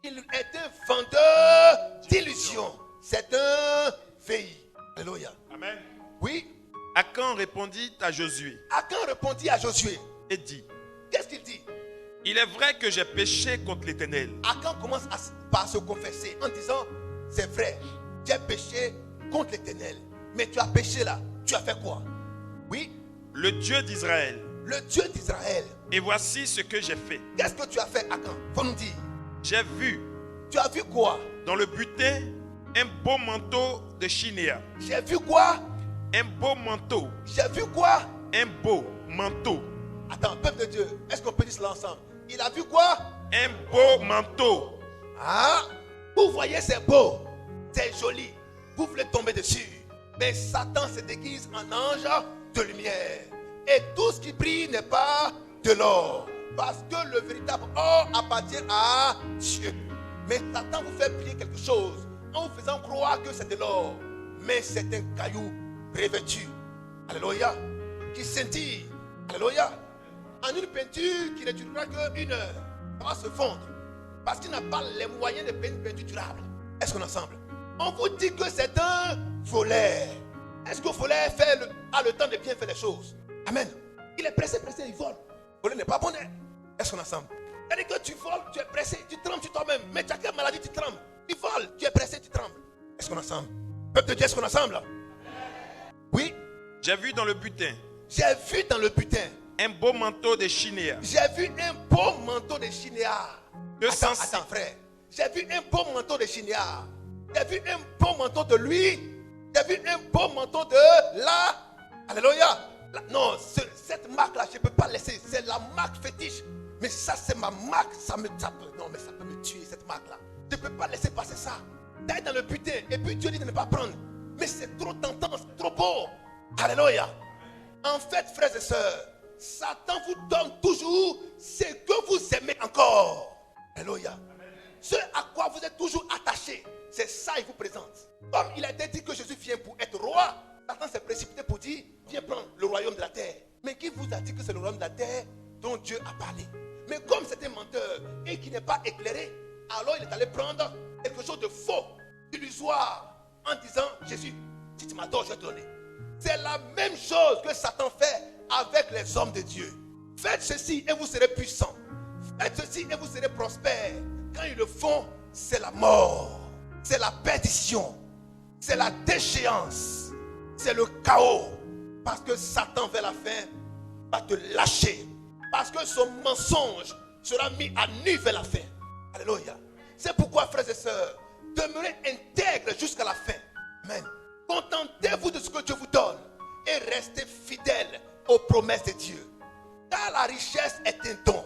Il est un vendeur d'illusions. C'est un veille. Alléluia. Amen. Oui. Akan répondit à Josué. Akan répondit à Josué. Et dit, qu'est-ce qu'il dit? il est vrai que j'ai péché contre l'Éternel. Akan commence par se confesser en disant, c'est vrai, j'ai péché contre l'Éternel. Mais tu as péché là. Tu as fait quoi? Oui. Le Dieu d'Israël. Le Dieu d'Israël. Et voici ce que j'ai fait. Qu'est-ce que tu as fait, Akan? Faut nous dire. J'ai vu Tu as vu quoi? dans le butin un beau manteau de chinéa. J'ai vu quoi? Un beau manteau. J'ai vu quoi? Un beau manteau. Attends, peuple de Dieu, est-ce qu'on peut dire cela ensemble? Il a vu quoi? Un beau manteau. Ah, vous voyez, c'est beau, c'est joli. Vous voulez tomber dessus. Mais Satan se déguise en ange de lumière. Et tout ce qui brille n'est pas de l'or. Parce que le véritable or appartient à Dieu. Mais Satan vous fait briller quelque chose en vous faisant croire que c'est de l'or. Mais c'est un caillou revêtu. Alléluia. Qui scintille. Alléluia. en une peinture qui ne durera qu'une heure. Ça va se fondre. Parce qu'il n'a pas les moyens de faire une peinture durable. Est-ce qu'on est ensemble? On vous dit que c'est un voleur. Est-ce que le voleur a le temps de bien faire les choses? Amen. Il est pressé, il vole. Le voleur n'est pas bon. Est-ce qu'on est ensemble? C'est-à-dire que tu voles, tu es pressé, tu trembles sur toi-même. Mais tu as quelle maladie, tu trembles. Tu voles, tu es pressé, tu trembles. Est-ce qu'on est ensemble? Peuple de Dieu, est-ce qu'on est ensemble? Oui. J'ai vu dans le butin J'ai vu dans le butin un beau manteau de chinéa. J'ai vu un beau manteau de chinéa. Attends, frère. J'ai vu un beau manteau de chinéa. J'ai vu un beau manteau de lui. J'ai vu un beau manteau de là. Alléluia. Non, cette marque-là, je ne peux pas laisser. C'est la marque fétiche. Mais ça, c'est ma marque. Non, mais ça peut me tuer, cette marque-là. Je ne peux pas laisser passer ça. T'es dans le butin. Et puis Dieu dit de ne pas prendre. Mais c'est trop tentant, c'est trop beau. Alléluia. En fait, frères et sœurs, Satan vous donne toujours ce que vous aimez encore. Alléluia. Ce à quoi vous êtes toujours attaché, c'est ça qu'il vous présente. Comme il a été dit que Jésus vient pour être roi, Satan s'est précipité pour dire, viens prendre le royaume de la terre. Mais qui vous a dit que c'est le royaume de la terre dont Dieu a parlé? Mais comme c'est un menteur et qui n'est pas éclairé, alors il est allé prendre quelque chose de faux, illusoire, en disant, Jésus, si tu m'adores, je vais te donner. C'est la même chose que Satan fait avec les hommes de Dieu. Faites ceci et vous serez puissants. Faites ceci et vous serez prospères. Quand ils le font, c'est la mort, c'est la perdition, c'est la déchéance, c'est le chaos. Parce que Satan vers la fin va te lâcher. Parce que son mensonge sera mis à nu vers la fin. Alléluia. C'est pourquoi, frères et sœurs, demeurez intègres jusqu'à la fin. Amen. Contentez-vous de ce que Dieu vous donne et restez fidèles aux promesses de Dieu. Car la richesse est un don,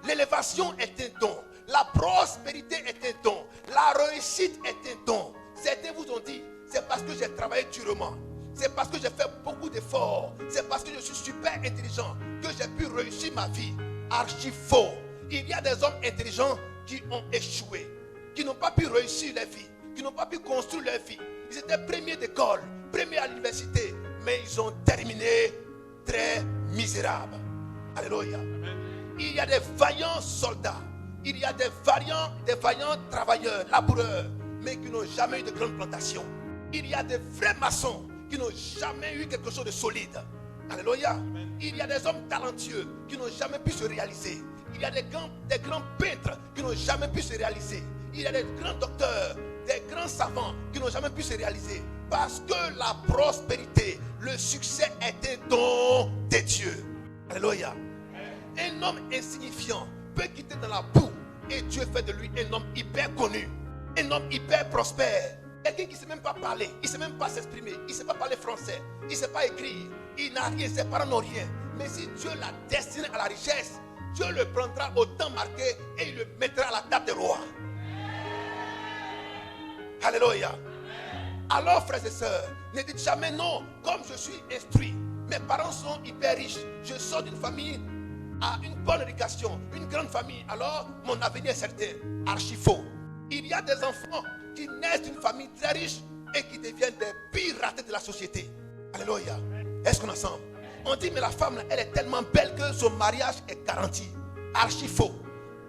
l'élévation est un don, la prospérité est un don, la réussite est un don. Certains vous ont dit, c'est parce que j'ai travaillé durement, c'est parce que j'ai fait beaucoup d'efforts, c'est parce que je suis super intelligent que j'ai pu réussir ma vie. Archi faux. Il y a des hommes intelligents qui ont échoué, qui n'ont pas pu réussir leur vie, qui n'ont pas pu construire leur vie. Ils étaient premiers d'école, premiers à l'université, mais ils ont terminé très misérables. Alléluia. Il y a des vaillants soldats, il y a des vaillants travailleurs, laboureurs, mais qui n'ont jamais eu de grandes plantations. Il y a des vrais maçons qui n'ont jamais eu quelque chose de solide. Alléluia. Il y a des hommes talentueux qui n'ont jamais pu se réaliser. Il y a des grands peintres qui n'ont jamais pu se réaliser. Il y a des grands docteurs, des grands savants qui n'ont jamais pu se réaliser. Parce que la prospérité, le succès est un don de Dieu. Alléluia. Un homme insignifiant peut quitter dans la boue et Dieu fait de lui un homme hyper connu, un homme hyper prospère. Quelqu'un qui ne sait même pas parler, il ne sait même pas s'exprimer, il ne sait pas parler français, il ne sait pas écrire, il n'a rien, ses parents n'ont rien. Mais si Dieu l'a destiné à la richesse, Dieu le prendra au temps marqué et il le mettra à la table des rois. Alléluia. Alors, frères et sœurs, ne dites jamais non, comme je suis instruit. Mes parents sont hyper riches. Je sors d'une famille à une bonne éducation, une grande famille. Alors, mon avenir est certain. Archi faux. Il y a des enfants qui naissent d'une famille très riche et qui deviennent des pires ratés de la société. Alléluia. Est-ce qu'on est ensemble? On dit, mais la femme, elle est tellement belle que son mariage est garanti. Archi faux.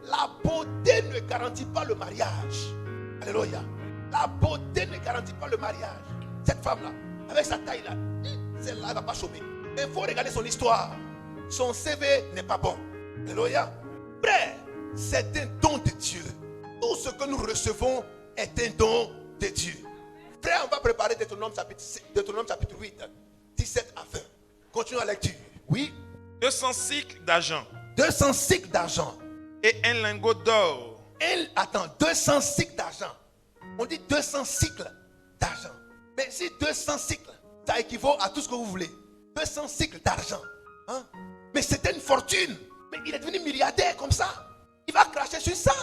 La beauté ne garantit pas le mariage. Alléluia. La beauté ne garantit pas le mariage. Cette femme-là, avec sa taille-là, celle-là, elle ne va pas chômer. Mais il faut regarder son histoire. Son CV n'est pas bon. Alléluia. Frère, c'est un don de Dieu. Tout ce que nous recevons est un don de Dieu. Frère, on va préparer Deutéronome chapitre 8, 17 à 20. Continuons la lecture. Oui. 200 cycles d'argent. 200 cycles d'argent. Et un lingot d'or. 200 cycles d'argent. On dit 200 cycles d'argent. Mais si 200 cycles, ça équivaut à tout ce que vous voulez. 200 cycles d'argent. Hein? Mais c'était une fortune. Mais il est devenu milliardaire comme ça. Il va cracher sur ça.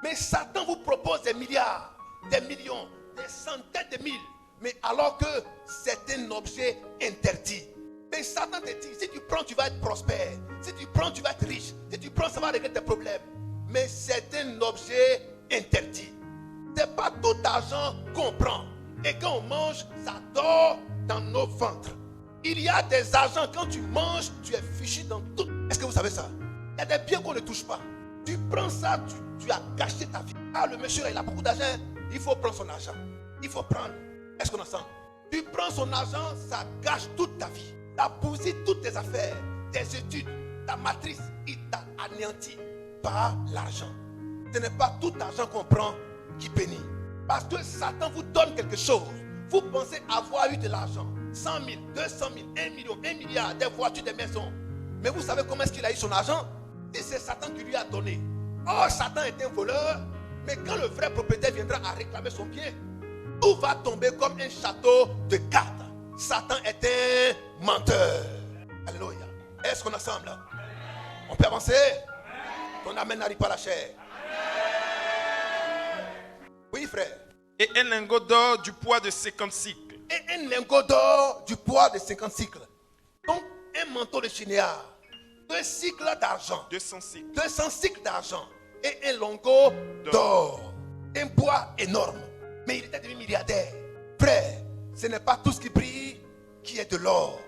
Mais Satan vous propose des milliards, des millions, des centaines de mille. Mais alors que c'est un objet interdit. Mais Satan te dit, si tu prends, tu vas être prospère. Si tu prends, tu vas être riche. Si tu prends, ça va régler tes problèmes. Mais c'est un objet interdit. Ce n'est pas tout argent qu'on prend. Et quand on mange, ça dort dans nos ventres. Il y a des argents, quand tu manges, tu es fichu dans tout. Est-ce que vous savez ça? y a des biens qu'on ne touche pas. Tu prends ça, tu as gâché ta vie. Ah, le monsieur là, il a beaucoup d'argent. Il faut prendre son argent. Il faut prendre. Est-ce qu'on est ensemble? Tu prends son argent, ça gâche toute ta vie. Ça bousille toutes tes affaires, tes études, ta matrice. Il t'a anéanti par l'argent. Ce n'est pas tout argent qu'on prend qui bénit. Parce que Satan vous donne quelque chose. Vous pensez avoir eu de l'argent. 100 000, 200 000, 1 million, 1 milliard, des voitures, des maisons. Mais vous savez comment est-ce qu'il a eu son argent? Et c'est Satan qui lui a donné. Oh, Satan est un voleur. Mais quand le vrai propriétaire viendra à réclamer son bien, tout va tomber comme un château de cartes. Satan est un menteur. Alléluia. Est-ce qu'on est ensemble? On peut avancer? Ton amen n'arrive pas à la chair. Oui, frère. Et un lingot d'or du poids de 50 cycles. Et un lingot d'or du poids de 50 cycles. Donc, un manteau de chinéa. 2 cycles d'argent. 200 cycles. 200 cycles d'argent. Et un lingot d'or. Un poids énorme. Mais il était devenu milliardaire. Frère, ce n'est pas tout ce qui brille qui est de l'or.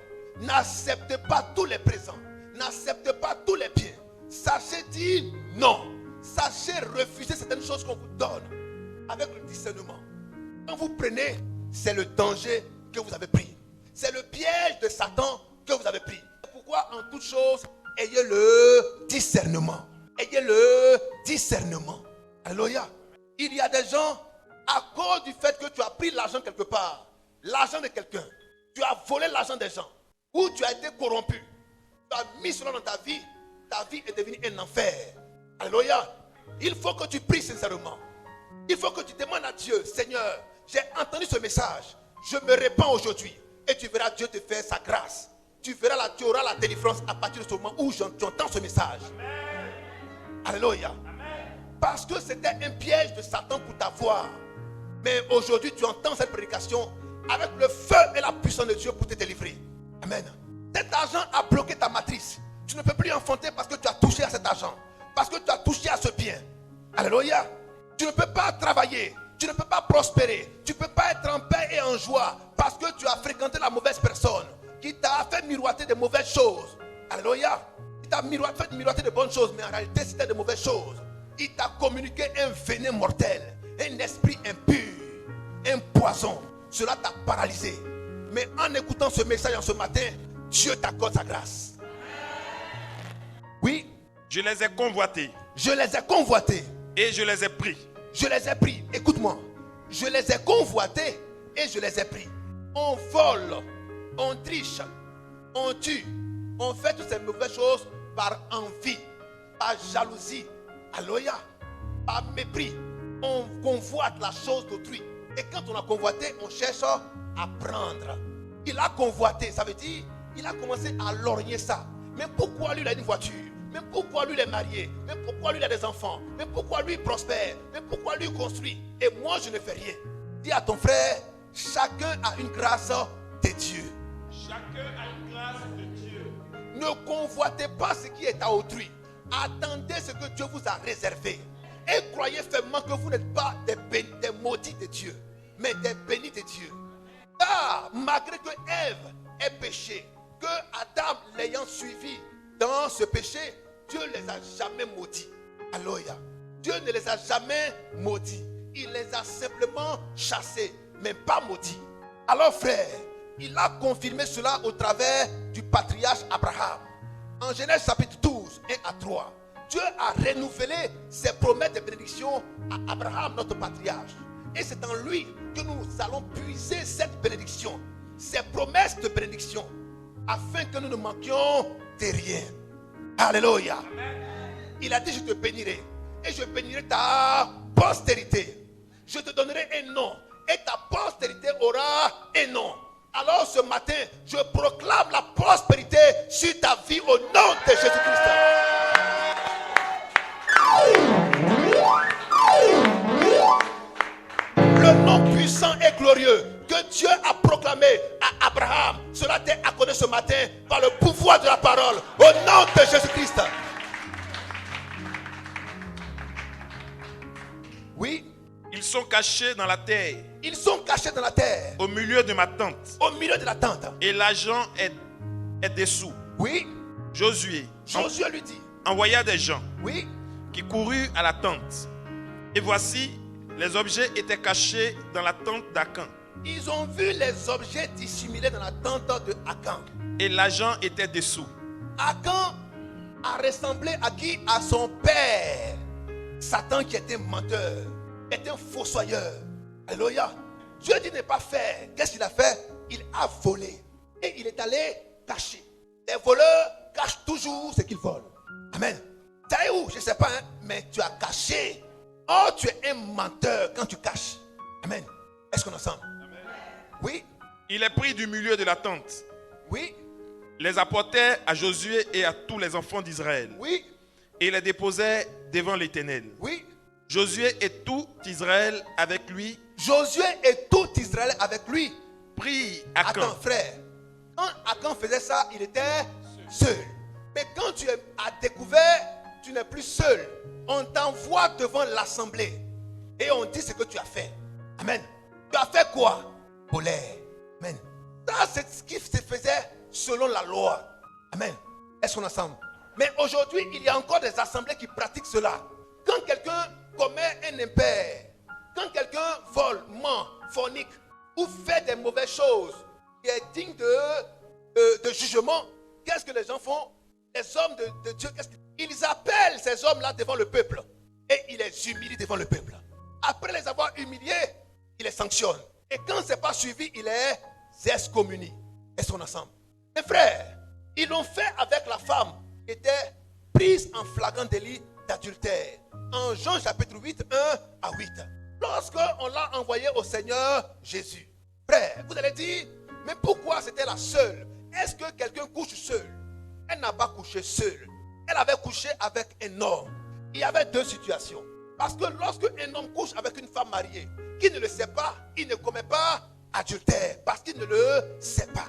N'acceptez pas tous les présents. N'acceptez pas tous les biens. Sachez dire non. Sachez refuser certaines choses qu'on vous donne. Avec le discernement. Quand vous prenez, c'est le danger que vous avez pris. C'est le piège de Satan que vous avez pris. Pourquoi en toute chose, ayez le discernement. Ayez le discernement. Alléluia. Il y a des gens, à cause du fait que tu as pris l'argent quelque part, l'argent de quelqu'un, tu as volé l'argent des gens, ou tu as été corrompu, tu as mis cela dans ta vie est devenue un enfer. Alléluia. Il faut que tu pries sincèrement. Il faut que tu demandes à Dieu, Seigneur, j'ai entendu ce message, je me répands aujourd'hui. Et tu verras Dieu te faire sa grâce. Tu auras la délivrance à partir de ce moment où tu entends ce message. Amen. Alléluia. Amen. Parce que c'était un piège de Satan pour t'avoir. Mais aujourd'hui tu entends cette prédication avec le feu et la puissance de Dieu pour te délivrer. Amen. Cet argent a bloqué ta matrice. Tu ne peux plus enfanter parce que tu as touché à cet argent. Parce que tu as touché à ce bien. Alléluia. Tu ne peux pas travailler. Tu ne peux pas prospérer. Tu ne peux pas être en paix et en joie parce que tu as fréquenté la mauvaise personne qui t'a fait miroiter de mauvaises choses. Alléluia. Il t'a fait miroiter de bonnes choses, mais en réalité c'était de mauvaises choses. Il t'a communiqué un venin mortel, un esprit impur, un poison. Cela t'a paralysé. Mais en écoutant ce message en ce matin, Dieu t'accorde sa grâce. Oui. Je les ai convoités. Je les ai convoités. Et je les ai pris. Je les ai pris. Écoute-moi. Je les ai convoités et je les ai pris. On vole, on triche, on tue, on fait toutes ces mauvaises choses par envie, par jalousie, alléluia, par mépris. On convoite la chose d'autrui. Et quand on a convoité, on cherche à prendre. Il a convoité, ça veut dire, il a commencé à lorgner ça. Mais pourquoi lui il a une voiture? Mais pourquoi lui il est marié? Mais pourquoi lui il a des enfants? Mais pourquoi lui il prospère? Mais pourquoi lui il construit? Et moi je ne fais rien. Dis à ton frère, chacun a une grâce de Dieu. Chacun a une grâce de Dieu. Ne convoitez pas ce qui est à autrui. Attendez ce que Dieu vous a réservé. Et croyez fermement que vous n'êtes pas des maudits de Dieu, mais des bénis de Dieu. Car malgré que Ève ait péché, que Adam l'ayant suivi dans ce péché, Dieu ne les a jamais maudits. Alléluia. Dieu ne les a jamais maudits. Il les a simplement chassés, mais pas maudits. Alors frère, il a confirmé cela au travers du patriarche Abraham. En Genèse chapitre 12, 1 à 3. Dieu a renouvelé ses promesses de bénédiction à Abraham, notre patriarche. Et c'est en lui que nous allons puiser cette bénédiction, ces promesses de bénédiction, afin que nous ne manquions de rien. Alléluia. Il a dit, je te bénirai et je bénirai ta postérité. Je te donnerai un nom et ta postérité aura un nom. Alors ce matin, je proclame la prospérité sur ta vie au nom de Jésus-Christ. Le nom puissant et glorieux que Dieu a proclamé à Abraham, cela t'est accordé ce matin par le pouvoir de la parole au nom de Jésus-Christ. Oui. Ils sont cachés dans la terre. Ils sont cachés dans la terre. Au milieu de ma tente. Au milieu de la tente. Et l'argent est dessous. Oui. Josué lui dit. envoya des gens Oui. qui coururent à la tente. Et voici, les objets étaient cachés dans la tente d'Akan. Ils ont vu les objets dissimulés dans la tente de Akan. Et l'agent était dessous. Akan a ressemblé à qui? À son père. Satan qui était menteur, était un fossoyeur. Alléluia. Dieu dit ne pas faire. Qu'est-ce qu'il a fait? Il a volé. Et il est allé cacher. Les voleurs cachent toujours ce qu'ils volent. Amen. Tu sais où? Je ne sais pas, hein? Mais tu as caché. Oh, tu es un menteur quand tu caches. Amen. Est-ce qu'on est ensemble? Oui. Il est pris du milieu de la tente, Oui. les apportait à Josué et à tous les enfants d'Israël, Oui. et les déposait devant l'Éternel. Oui. Josué et tout Israël avec lui Josué et tout Israël avec lui. prit Akan. Attends, frère. Quand Akan faisait ça, il était seul. Mais quand tu as découvert, tu n'es plus seul. On t'envoie devant l'assemblée. Et on dit ce que tu as fait. Amen. Tu as fait quoi? Colère. Amen. Ça, c'est ce qui se faisait selon la loi. Amen. Est-ce qu'on est ensemble? Mais aujourd'hui, il y a encore des assemblées qui pratiquent cela. Quand quelqu'un commet un impair, quand quelqu'un vole, ment, fornique ou fait des mauvaises choses qui est digne de jugement, qu'est-ce que les gens font? Les hommes de Dieu, ils appellent ces hommes-là devant le peuple et ils les humilient devant le peuple. Après les avoir humiliés, ils les sanctionnent. Et quand ce n'est pas suivi, ils les excommunient. Est-ce qu'on est ensemble? Mes frères, ils l'ont fait avec la femme qui était prise en flagrant délit d'adultère. En Jean chapitre 8, 1 à 8. Lorsqu'on l'a envoyé au Seigneur Jésus. Frère, vous allez dire, mais pourquoi c'était la seule? Est-ce que quelqu'un couche seul? Elle n'a pas couché seule. Elle avait couché avec un homme. Il y avait deux situations. Parce que lorsque un homme couche avec une femme mariée, qui ne le sait pas, il ne commet pas adultère. Parce qu'il ne le sait pas.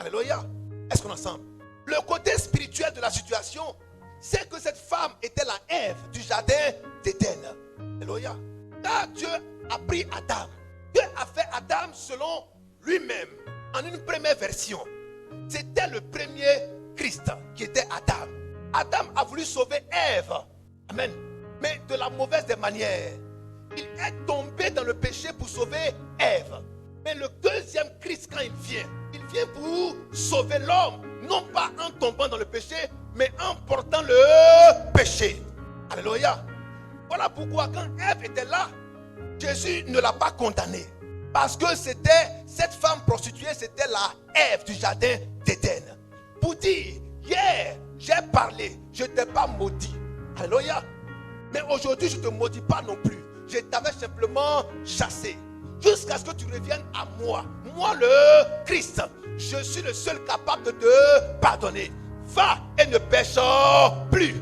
Alléluia. Est-ce qu'on est ensemble? Le côté spirituel de la situation, c'est que cette femme était la Ève du jardin d'Éden. Alléluia. Là, Dieu a pris Adam. Dieu a fait Adam selon lui-même. En une première version, c'était le premier Christ qui était Adam. Adam a voulu sauver Ève. Amen. Mais de la mauvaise des manières. Il est tombé dans le péché pour sauver Ève. Mais le deuxième Christ, quand il vient pour sauver l'homme. Non pas en tombant dans le péché, mais en portant le péché. Alléluia. Voilà pourquoi quand Ève était là, Jésus ne l'a pas condamnée. Parce que c'était cette femme prostituée, c'était la Ève du jardin d'Éden. Pour dire, hier, j'ai parlé, je ne t'ai pas maudit. Alléluia. Mais aujourd'hui, je ne te maudis pas non plus. Je t'avais simplement chassé. Jusqu'à ce que tu reviennes à moi. Moi, le Christ. Je suis le seul capable de te pardonner. Va et ne pêche plus.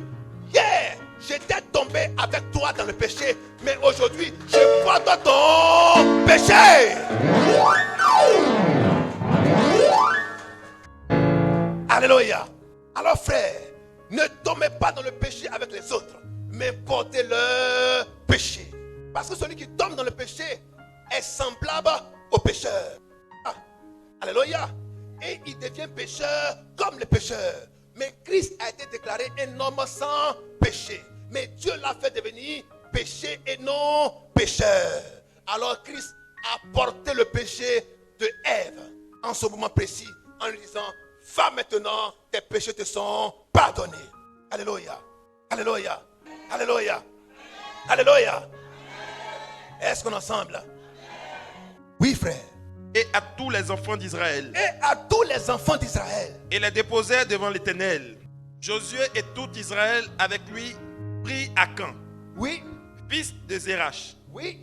Hier, j'étais tombé avec toi dans le péché. Mais aujourd'hui, je pardonne ton péché. Alléluia. Alors frère, ne tombez pas dans le péché avec les autres, mais portez le péché. Parce que celui qui tombe dans le péché est semblable au pécheur. Ah, alléluia. Et il devient pécheur comme les pécheurs. Mais Christ a été déclaré un homme sans péché. Mais Dieu l'a fait devenir péché et non pécheur. Alors Christ a porté le péché de Ève en ce moment précis en lui disant: va maintenant, tes péchés te sont pardonnés. Alléluia. Alléluia. Alléluia. Alléluia. Est-ce qu'on est ensemble? Oui, frère. Et à tous les enfants d'Israël. Et à tous les enfants d'Israël. Et les déposait devant l'Éternel. Josué et tout Israël avec lui prit Akan, Oui. fils de Zérach, Oui.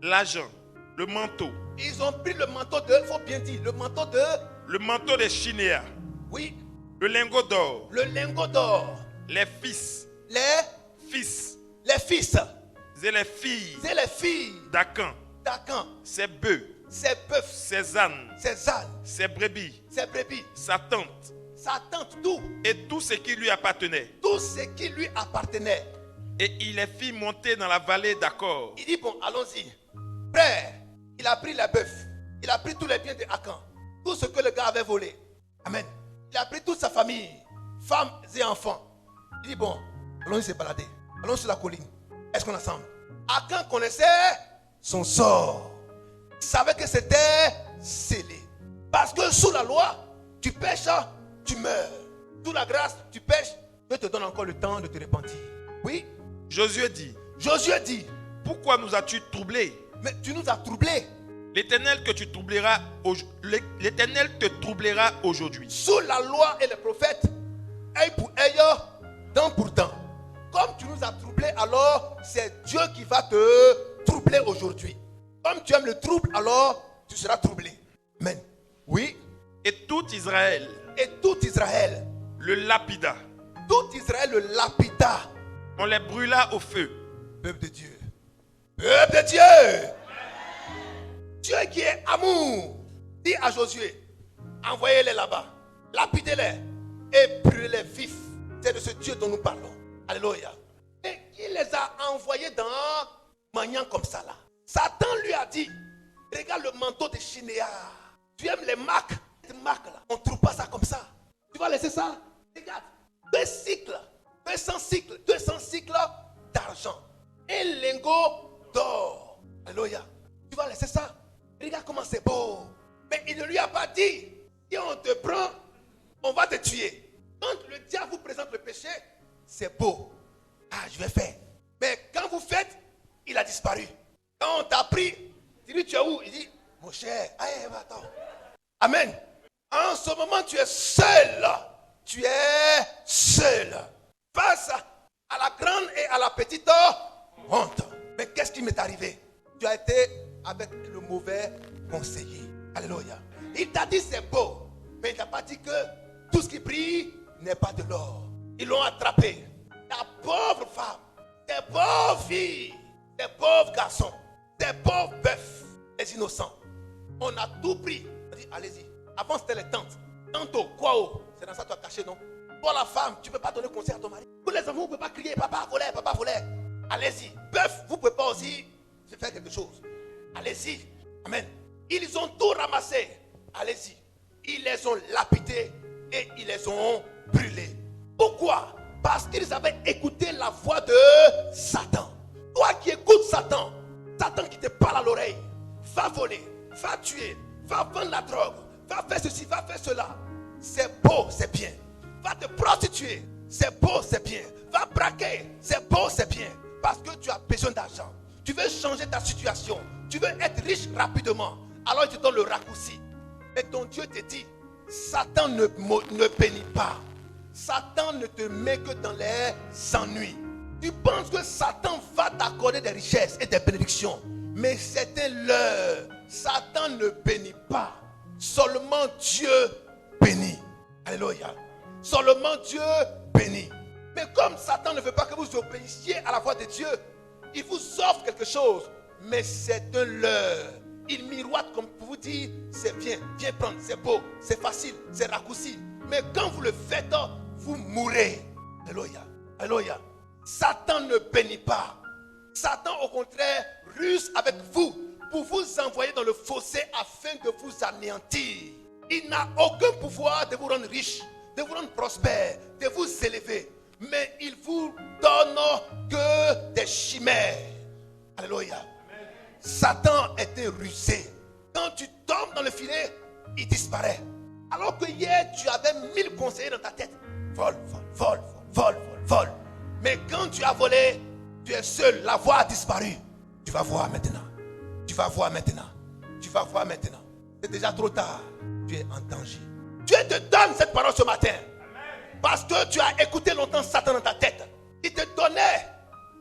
l'agent, le manteau. Ils ont pris le manteau de, il faut bien dire, le manteau de, Le manteau de Shinéa, oui, le lingot d'or, le lingot d'or, les fils les fils fils et les filles et les filles d'Akan, d'Akan, ses bœufs, ses bœufs, ses ânes, ses ânes, ses brebis, ses brebis, sa tente sa tente, tout, et tout ce qui lui appartenait. tout ce qui lui appartenait. Et il les fit monter dans la vallée d'Accor. Il dit, bon, allons-y. Frère, il a pris les bœufs, il a pris tous les biens de Akan, tout ce que le gars avait volé. Amen. Il a pris toute sa famille, femmes et enfants. Il dit, bon, Allons se balader. Allons sur la colline. Est-ce qu'on est ensemble? Achan connaissait son sort. Il savait que c'était scellé. Parce que sous la loi, tu pêches, tu meurs. Sous la grâce, tu pêches, Dieu te donne encore le temps de te repentir. Oui. Josué dit, pourquoi nous as-tu troublés? Mais tu nous as troublés. L'Éternel te troublera aujourd'hui. Sous la loi et les prophètes, œil pour œil, dent pour dent. Comme tu nous as troublés, alors c'est Dieu qui va te troubler aujourd'hui. Comme tu aimes le trouble, alors tu seras troublé. Amen. Oui. Et tout Israël le lapida. Tout Israël le lapida. On les brûla au feu. Peuple de Dieu. Peuple de Dieu. Dieu qui est amour. Dit à Josué, envoyez-les là-bas. Lapidez-les et brûlez-les vifs. C'est de ce Dieu dont nous parlons. Alléluia. Et il les a envoyés dans maniant comme ça là. Satan lui a dit, regarde le manteau de Chinéa. Tu aimes les marques? Ces marques là, on ne trouve pas ça comme ça. Tu vas laisser ça? Regarde, 200 cycles d'argent. Un lingot d'or. Alléluia. Tu vas laisser ça? Regarde comment c'est beau. Mais il ne lui a pas dit, si on te prend, on va te tuer. Quand le diable vous présente le péché, c'est beau. Ah, je vais faire. Mais quand vous faites, il a disparu. Quand on t'a pris, tu dis, tu es où? Il dit, mon cher, allez, attends. Amen. En ce moment, tu es seul. Tu es seul. Face à la grande et à la petite honte. Mais qu'est-ce qui m'est arrivé? Tu as été avec le mauvais conseiller. Alléluia. Il t'a dit c'est beau. Mais il t'a pas dit que tout ce qui brille n'est pas de l'or. Ils l'ont attrapé. Ta pauvre femme, tes pauvres filles, tes pauvres garçons, tes pauvres bœufs, les innocents. On a tout pris. On a dit, allez-y. Avant, c'était les tantes. Tantôt, quoi? C'est dans ça que tu as caché, non? Pour la femme, tu ne peux pas donner conseil à ton mari. Pour les enfants, vous ne pouvez pas crier, papa volait, papa volait. Allez-y. Bœuf, vous ne pouvez pas aussi faire quelque chose. Allez-y. Amen. Ils ont tout ramassé. Allez-y. Ils les ont lapidés et ils les ont brûlés. Pourquoi? Parce qu'ils avaient écouté la voix de Satan. Toi qui écoutes Satan, Satan qui te parle à l'oreille, va voler, va tuer, va vendre la drogue, va faire ceci, va faire cela. C'est beau, c'est bien. Va te prostituer, c'est beau, c'est bien. Va braquer, c'est beau, c'est bien. Parce que tu as besoin d'argent. Tu veux changer ta situation. Tu veux être riche rapidement. Alors il te donne le raccourci. Mais ton Dieu te dit, Satan ne bénit pas. Satan ne te met que dans les ennuis. Tu penses que Satan va t'accorder des richesses et des bénédictions. Mais c'est un leurre. Satan ne bénit pas. Seulement Dieu bénit. Alléluia. Seulement Dieu bénit. Mais comme Satan ne veut pas que vous obéissiez à la voix de Dieu, il vous offre quelque chose. Mais c'est un leurre. Il miroite comme pour vous dire, c'est bien, viens prendre, c'est beau, c'est facile, c'est raccourci. Mais quand vous le faites, vous mourrez. Alléluia. Alléluia. Satan ne bénit pas. Satan au contraire ruse avec vous pour vous envoyer dans le fossé afin de vous anéantir. Il n'a aucun pouvoir de vous rendre riche, de vous rendre prospère, de vous élever. Mais il vous donne que des chimères. Alléluia. Satan était rusé. Quand tu tombes dans le filet, il disparaît. Alors que hier, tu avais 1000 conseillers dans ta tête. Vole, vole, vole, vole, vole, vole. Mais quand tu as volé, tu es seul. La voix a disparu. Tu vas voir maintenant. Tu vas voir maintenant. Tu vas voir maintenant. C'est déjà trop tard. Tu es en danger. Dieu te donne cette parole ce matin. Parce que tu as écouté longtemps Satan dans ta tête. Il te donnait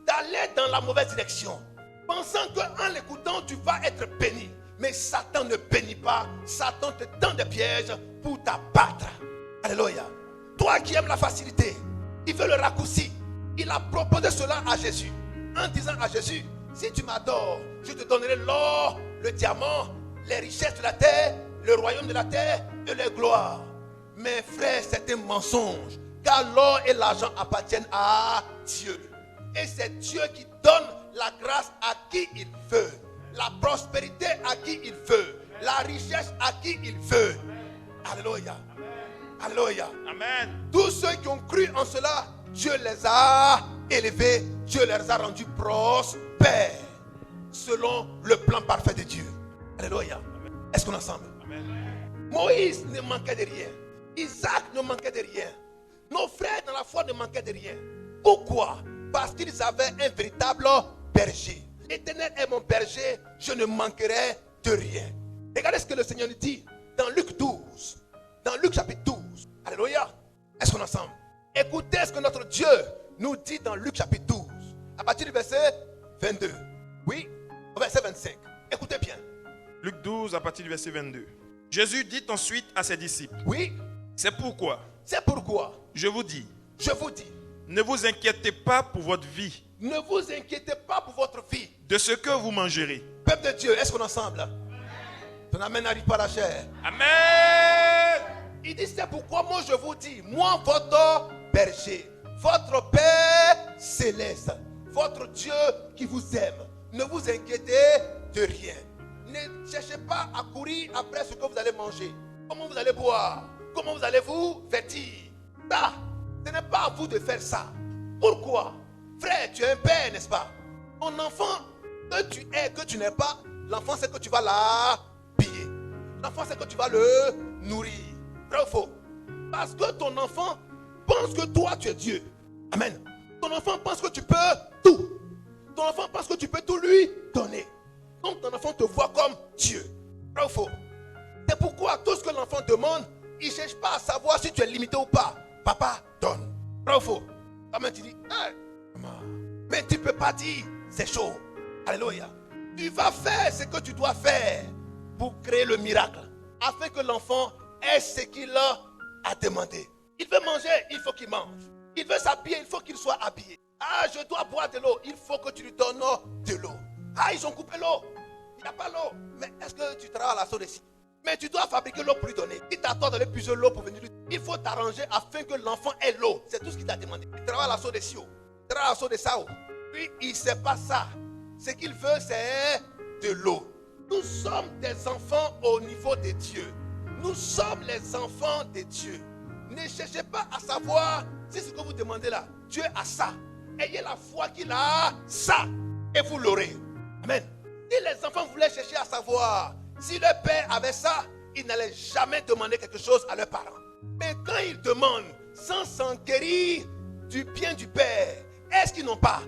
d'aller dans la mauvaise direction. Pensant qu'en l'écoutant, tu vas être béni. Mais Satan ne bénit pas. Satan te tend des pièges pour t'abattre. Alléluia. Toi qui aimes la facilité, il veut le raccourci. Il a proposé cela à Jésus. En disant à Jésus, si tu m'adores, je te donnerai l'or, le diamant, les richesses de la terre, le royaume de la terre et les gloires. Mais frère, c'est un mensonge. Car l'or et l'argent appartiennent à Dieu. Et c'est Dieu qui donne la grâce à qui il veut, la prospérité à qui il veut, la richesse à qui il veut. Alléluia. Alléluia. Amen. Tous ceux qui ont cru en cela, Dieu les a élevés, Dieu les a rendus prospères selon le plan parfait de Dieu. Alléluia. Est-ce qu'on est ensemble? Moïse ne manquait de rien. Isaac ne manquait de rien. Nos frères dans la foi ne manquaient de rien. Pourquoi? Parce qu'ils avaient un véritable berger. L'Éternel est mon berger, je ne manquerai de rien. Regardez ce que le Seigneur nous dit dans Luc 12. Dans Luc chapitre 12. Alléluia. Est-ce qu'on est ensemble? Écoutez ce que notre Dieu nous dit dans Luc chapitre 12. À partir du verset 22. Oui, au verset 25. Écoutez bien. Luc 12 à partir du verset 22. Jésus dit ensuite à ses disciples. Oui. C'est pourquoi Je vous dis. Ne vous inquiétez pas pour votre vie. Ne vous inquiétez pas pour votre vie. De ce que vous mangerez. Peuple de Dieu, est-ce qu'on est ensemble? Ton amen n'arrive pas à la chair. Amen. Il dit c'est pourquoi moi je vous dis, moi votre berger, votre Père céleste, votre Dieu qui vous aime. Ne vous inquiétez de rien. Ne cherchez pas à courir après ce que vous allez manger. Comment vous allez boire? Comment vous allez vous vêtir? Ça, ce n'est pas à vous de faire ça. Pourquoi? Frère, tu es un père, n'est-ce pas? Ton enfant, que tu es, que tu n'es pas, l'enfant c'est que tu vas l'habiller. L'enfant c'est que tu vas le nourrir. Vrai ou faux? Parce que ton enfant pense que toi tu es Dieu. Amen. Ton enfant pense que tu peux tout. Ton enfant pense que tu peux tout lui donner. Donc ton enfant te voit comme Dieu. Vrai ou faux? C'est pourquoi tout ce que l'enfant demande, il ne cherche pas à savoir si tu es limité ou pas. Papa, donne. Vrai ou faux? Amen, tu dis, hey, maman. Mais tu ne peux pas dire, c'est chaud. Alléluia. Tu vas faire ce que tu dois faire pour créer le miracle. Afin que l'enfant ait ce qu'il a demandé. Il veut manger, il faut qu'il mange. Il veut s'habiller, il faut qu'il soit habillé. Ah, je dois boire de l'eau, il faut que tu lui donnes de l'eau. Ah, ils ont coupé l'eau. Il n'y a pas l'eau. Mais est-ce que tu travailles à la source ici? Mais tu dois fabriquer l'eau pour lui donner. Il t'attend d'aller puiser l'eau pour venir lui donner. Il faut t'arranger afin que l'enfant ait l'eau. C'est tout ce qu'il t'a demandé. Il travaille à la source des cieux. Il travaille à la source des sao. Puis il ne sait pas ça. Ce qu'il veut, c'est de l'eau. Nous sommes des enfants au niveau de Dieu. Nous sommes les enfants de Dieu. Ne cherchez pas à savoir si ce que vous demandez là, Dieu a ça. Ayez la foi qu'il a ça. Et vous l'aurez. Amen. Si les enfants voulaient chercher à savoir si leur père avait ça, ils n'allaient jamais demander quelque chose à leurs parents. Mais quand ils demandent sans s'enquérir du bien du père, est-ce qu'ils n'ont pas?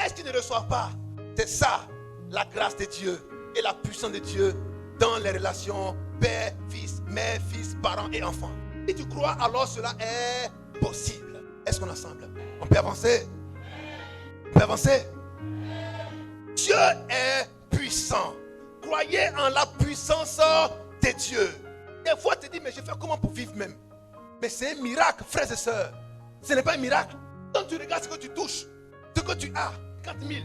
Est-ce qu'ils ne reçoivent pas? C'est ça la grâce de Dieu et la puissance de Dieu dans les relations père, fils, mère, fils, parents et enfants. Si tu crois, alors cela est possible. Est-ce qu'on est ensemble? On peut avancer? On peut avancer? Dieu est puissant. Croyez en la puissance de Dieu. Des fois, tu te dis, mais je fais comment pour vivre même? Mais c'est un miracle, frères et sœurs. Ce n'est pas un miracle. Quand tu regardes ce que tu touches, ce que tu as, 4 000,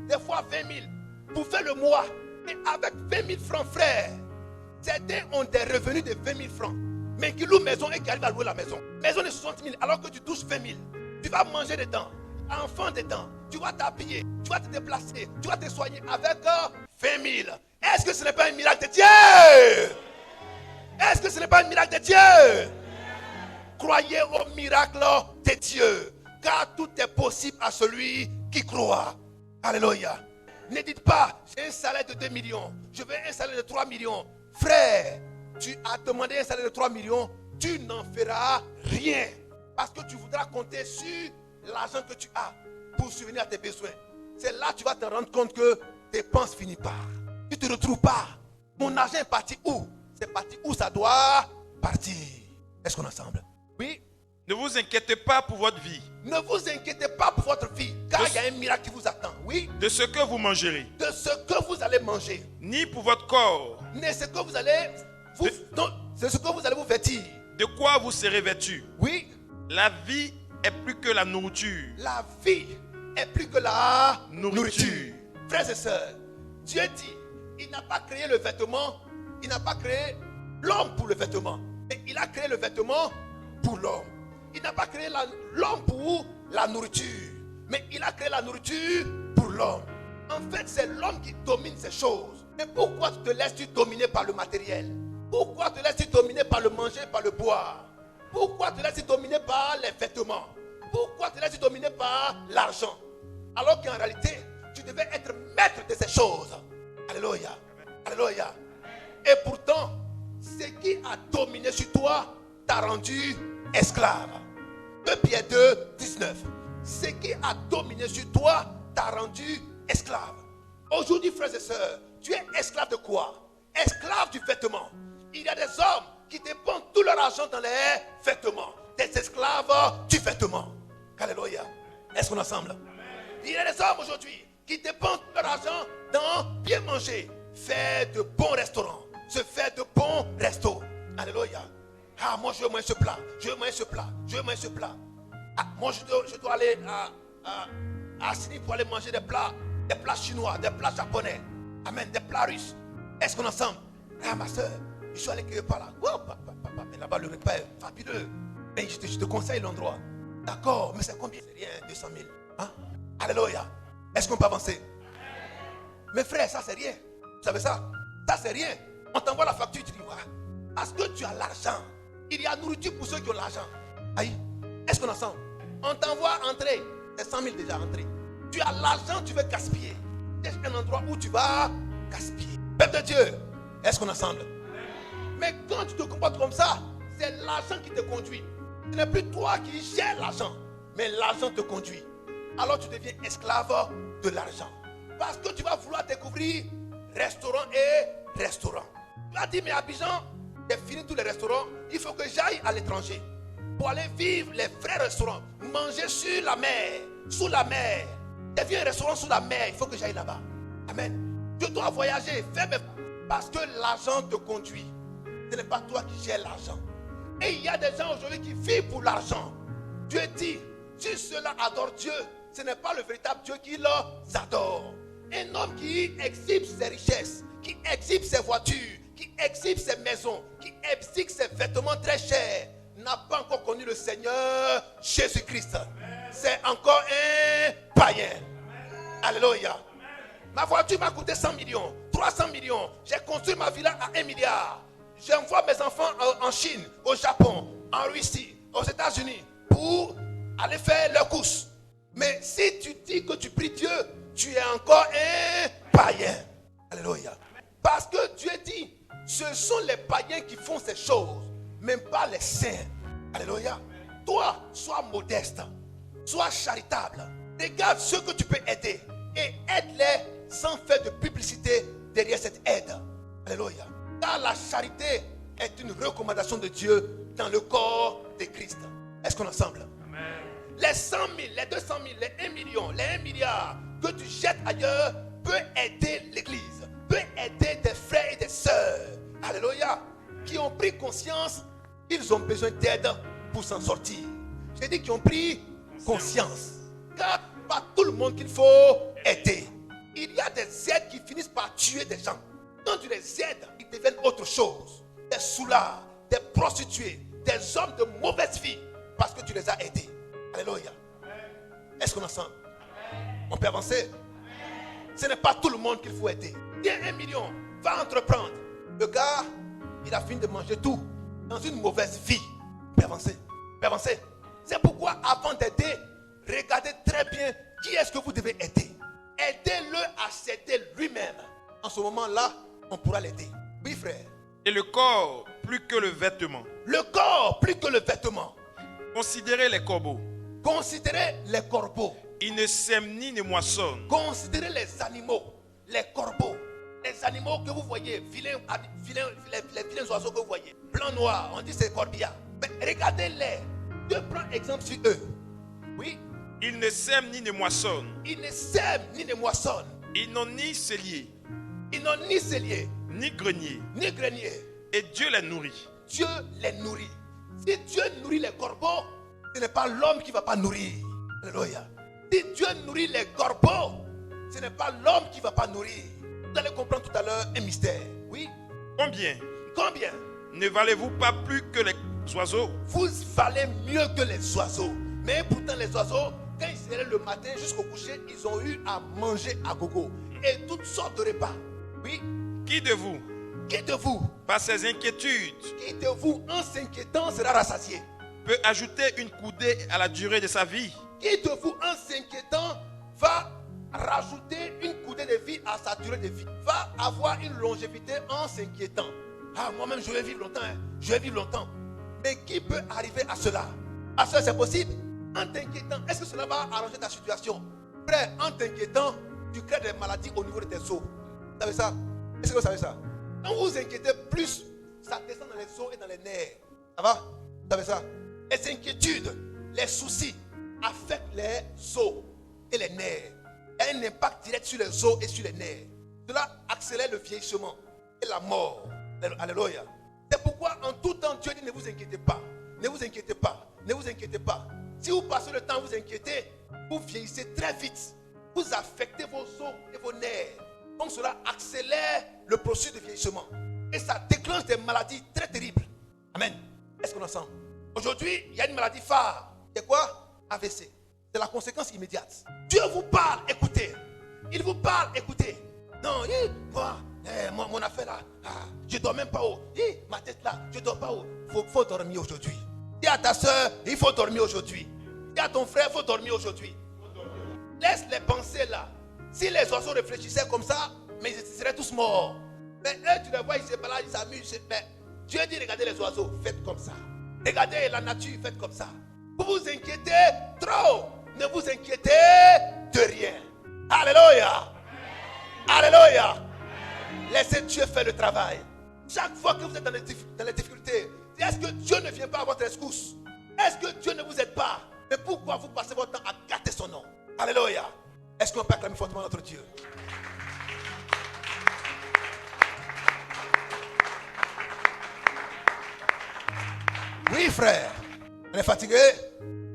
des fois 20 000, pour faire le mois, et avec 20 000 francs, frère, certains ont des revenus de 20 000 francs, mais qui louent maison et qui arrivent à louer la maison. Maison de 60 000, alors que tu touches 20 000. Tu vas manger dedans, enfant dedans, tu vas t'habiller, tu vas te déplacer, tu vas te soigner avec 20 000. Est-ce que ce n'est pas un miracle de Dieu? Est-ce que ce n'est pas un miracle de Dieu? Croyez au miracle de Dieu, car tout est possible à celui qui croit. Alléluia. Ne dites pas, j'ai un salaire de 2 millions, je veux un salaire de 3 millions. Frère, tu as demandé un salaire de 3 millions, tu n'en feras rien. Parce que tu voudras compter sur l'argent que tu as pour subvenir à tes besoins. C'est là que tu vas te rendre compte que tes dépenses finissent par. Tu ne te retrouves pas. Mon argent est parti où? C'est parti où ça doit partir. Est-ce qu'on est ensemble? Oui. Ne vous inquiétez pas pour votre vie. Ne vous inquiétez pas pour votre vie, car il y a un miracle qui vous attend. Oui. De ce que vous mangerez. De ce que vous allez manger. Ni pour votre corps. Mais ce que vous allez vous, c'est ce que vous allez vous vêtir. De quoi vous serez vêtus. Oui. La vie est plus que la nourriture. La vie est plus que la nourriture. Frères et sœurs, Dieu dit, il n'a pas créé le vêtement, il n'a pas créé l'homme pour le vêtement, mais il a créé le vêtement pour l'homme. Il n'a pas créé l'homme pour la nourriture, mais il a créé la nourriture pour l'homme. En fait, c'est l'homme qui domine ces choses. Mais pourquoi te laisses-tu dominer par le matériel? Pourquoi te laisses-tu dominer par le manger, par le boire? Pourquoi te laisses-tu dominer par les vêtements? pourquoi tu es dominé par l'argent? Alors qu'en réalité, tu devais être maître de ces choses. Alléluia. Alléluia. Et pourtant, ce qui a dominé sur toi t'a rendu esclave. 2 Pierre 2, 19. Ce qui a dominé sur toi t'a rendu esclave. Aujourd'hui, frères et sœurs, tu es esclave de quoi? Esclave du vêtement. Il y a des hommes qui dépensent tout leur argent dans les vêtements. Des esclaves du vêtement. Alléluia. Est-ce qu'on est ensemble? Il y a des hommes aujourd'hui qui dépensent leur argent dans bien manger, faire de bons restaurants, se faire de bons restos. Alléluia. Ah, moi je veux manger ce plat, je veux manger ce plat, je veux manger ce plat. Ah, moi je dois aller à Sydney pour aller manger des plats chinois, des plats japonais. Amen, des plats russes. Est-ce qu'on est ensemble? Ah, ma soeur, je suis allé quelque part là. Oh, papa, mais là-bas le repas est fabuleux. Mais je te conseille l'endroit. D'accord, mais c'est combien? C'est rien, 200 000. Hein? Alléluia. Est-ce qu'on peut avancer? Mes frères, ça c'est rien. Vous savez ça? Ça c'est rien. On t'envoie la facture, tu dis, ouais, parce que tu as l'argent. Il y a nourriture pour ceux qui ont l'argent. Aïe. Est-ce qu'on est ensemble? On t'envoie entrer. C'est 100 000 déjà entré. Tu as l'argent, tu veux gaspiller. C'est un endroit où tu vas gaspiller. Peuple de Dieu, est-ce qu'on est ensemble? Mais quand tu te comportes comme ça, c'est l'argent qui te conduit. Ce n'est plus toi qui gères l'argent, mais l'argent te conduit. Alors tu deviens esclave de l'argent. Parce que tu vas vouloir découvrir restaurant et restaurant. Tu vas dire, mais Abidjan, j'ai fini tous les restaurants, il faut que j'aille à l'étranger pour aller vivre les vrais restaurants, manger sur la mer, sous la mer. J'ai vu un restaurant sous la mer, il faut que j'aille là-bas. Amen. Je dois voyager, parce que l'argent te conduit. Ce n'est pas toi qui gères l'argent. Et il y a des gens aujourd'hui qui vivent pour l'argent. Dieu dit, si ceux-là adorent Dieu, ce n'est pas le véritable Dieu qui les adore. Un homme qui exhibe ses richesses, qui exhibe ses voitures, qui exhibe ses maisons, qui exhibe ses vêtements très chers, n'a pas encore connu le Seigneur Jésus-Christ. C'est encore un païen. Alléluia. Ma voiture m'a coûté 100 millions, 300 millions. J'ai construit ma villa à 1 milliard. J'envoie mes enfants en Chine, au Japon, en Russie, aux États-Unis pour aller faire leurs courses. Mais si tu dis que tu pries Dieu, tu es encore un païen. Alléluia. Parce que Dieu dit, ce sont les païens qui font ces choses, même pas les saints. Alléluia. Toi, sois modeste, sois charitable. Regarde ceux que tu peux aider et aide-les sans faire de publicité derrière cette aide. Alléluia. Car la charité est une recommandation de Dieu dans le corps de Christ. Est-ce qu'on est ensemble? Amen. Les 100 000, les 200 000, les 1 million, les 1 milliard que tu jettes ailleurs peut aider l'église, peut aider des frères et des sœurs. Alléluia. Qui ont pris conscience qu'ils ont besoin d'aide pour s'en sortir. J'ai dit qu'ils ont pris conscience. Car pas tout le monde qu'il faut aider. Il y a des aides qui finissent par tuer des gens. Quand tu les aides, ils deviennent autre chose. Des soulards, des prostituées, des hommes de mauvaise vie. Parce que tu les as aidés. Alléluia. Est-ce qu'on est ensemble? On peut avancer? Ce n'est pas tout le monde qu'il faut aider. Tiens 1 million, va entreprendre. Le gars, il a fini de manger tout dans une mauvaise vie. On peut avancer? On peut avancer? C'est pourquoi avant d'aider, regardez très bien qui est-ce que vous devez aider. Aidez-le à s'aider lui-même. En ce moment-là, on pourra l'aider. Oui, frère. Et le corps, plus que le vêtement. Le corps, plus que le vêtement. Considérez les corbeaux. Considérez les corbeaux. Ils ne sèment ni ne moissonnent. Considérez les animaux, les corbeaux. Les animaux que vous voyez, les vilains oiseaux que vous voyez. Blanc, noir, on dit c'est corbillards. Mais regardez-les. Dieu prend exemple sur eux. Oui. Ils ne sèment ni ne moissonnent. Ils ne sèment ni ne moissonnent. Ils n'ont ni cellier. Ils n'ont ni cellier, ni grenier. Ni grenier. Et Dieu les nourrit. Dieu les nourrit. Si Dieu nourrit les corbeaux, ce n'est pas l'homme qui ne va pas nourrir. Alléluia. Si Dieu nourrit les corbeaux, ce n'est pas l'homme qui ne va pas nourrir. Vous allez comprendre tout à l'heure un mystère. Oui. Combien ne valez-vous pas plus que les oiseaux? Vous valez mieux que les oiseaux. Mais pourtant les oiseaux, quand ils se lèvent le matin jusqu'au coucher, ils ont eu à manger à gogo. Et toutes sortes de repas. Oui. Qui de vous, par ses inquiétudes, qui de vous, en s'inquiétant, sera rassasié? peut ajouter une coudée à la durée de sa vie? Qui de vous, en s'inquiétant, va rajouter une coudée de vie à sa durée de vie? Va avoir une longévité en s'inquiétant. Ah, moi-même, je vais vivre longtemps. Je vais vivre longtemps. Mais qui peut arriver à cela? À cela, c'est possible. En t'inquiétant, est-ce que cela va arranger ta situation? Frère, en t'inquiétant, tu crées des maladies au niveau de tes os. Vous savez ça? Est-ce que vous savez ça? Quand vous vous inquiétez plus, ça descend dans les os et dans les nerfs. Ça va? Vous savez ça? Les inquiétudes, les soucis affectent les os et les nerfs. Il y a un impact direct sur les os et sur les nerfs. Cela accélère le vieillissement et la mort. Alléluia. C'est pourquoi en tout temps Dieu dit ne vous inquiétez pas. Ne vous inquiétez pas. Ne vous inquiétez pas. Si vous passez le temps à vous inquiéter, vous vieillissez très vite. Vous affectez vos os et vos nerfs. Donc cela accélère le processus de vieillissement. Et ça déclenche des maladies très terribles. Amen. Est-ce qu'on entend? Aujourd'hui, il y a une maladie phare. C'est quoi? AVC. C'est la conséquence immédiate. Dieu vous parle, écoutez. Il vous parle, écoutez. Non, mon affaire là, je ne dors même pas haut. Ma tête là, je ne dors pas haut. Il faut dormir aujourd'hui. Dis à ta soeur, il faut dormir aujourd'hui. Dis à ton frère, il faut dormir aujourd'hui. Laisse les pensées là. Si les oiseaux réfléchissaient comme ça, mais ils seraient tous morts. Mais eux, tu les vois, ils se baladent, ils s'amusent. Mais Dieu dit, regardez les oiseaux, faites comme ça. Regardez la nature, faites comme ça. Vous vous inquiétez trop. Ne vous inquiétez de rien. Alléluia. Alléluia. Laissez Dieu faire le travail. Chaque fois que vous êtes dans les difficultés, est-ce que Dieu ne vient pas à votre rescousse? Est-ce que Dieu ne vous aide pas? Mais pourquoi vous passez votre temps à gâter son nom? Alléluia. Est-ce qu'on peut acclamer fortement notre Dieu? Oui, frère. On est fatigué?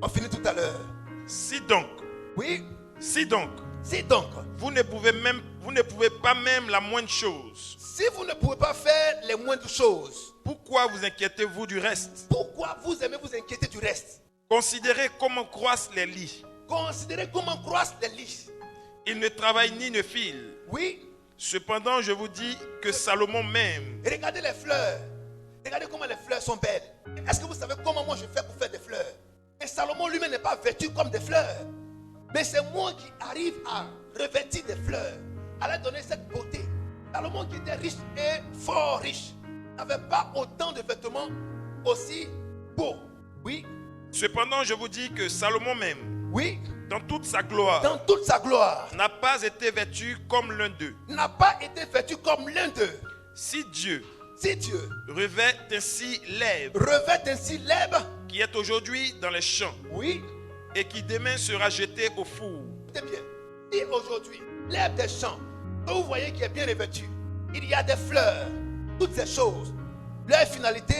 On finit tout à l'heure. Si donc, Oui. si donc, vous ne pouvez pas même la moindre chose, Si vous ne pouvez pas faire les moindres choses, pourquoi vous inquiétez-vous du reste? pourquoi vous aimez vous inquiéter du reste? Considérez comment croissent les lits. Considérez comment croissent les lys. Ils ne travaillent ni ne filent. Oui. Cependant, je vous dis que Salomon même, Regardez les fleurs. Regardez comment les fleurs sont belles. Est-ce que vous savez comment moi je fais pour faire des fleurs? Et Salomon lui-même n'est pas vêtu comme des fleurs. Mais c'est moi qui arrive à revêtir des fleurs, à leur donner cette beauté. Salomon qui était riche et fort riche n'avait pas autant de vêtements aussi beaux. Oui. cependant, je vous dis que Salomon même, Oui. dans toute sa gloire, Dans toute sa gloire, n'a pas été vêtu comme l'un d'eux. n'a pas été vêtu comme l'un d'eux. Si Dieu Si Dieu revêt ainsi l'herbe revêt ainsi l'herbe, qui est aujourd'hui dans les champs oui, et qui demain sera jetée au four, c'est bien. Si aujourd'hui, l'herbe des champs, que vous voyez qui est bien revêtue, il y a des fleurs, toutes ces choses, leur finalité,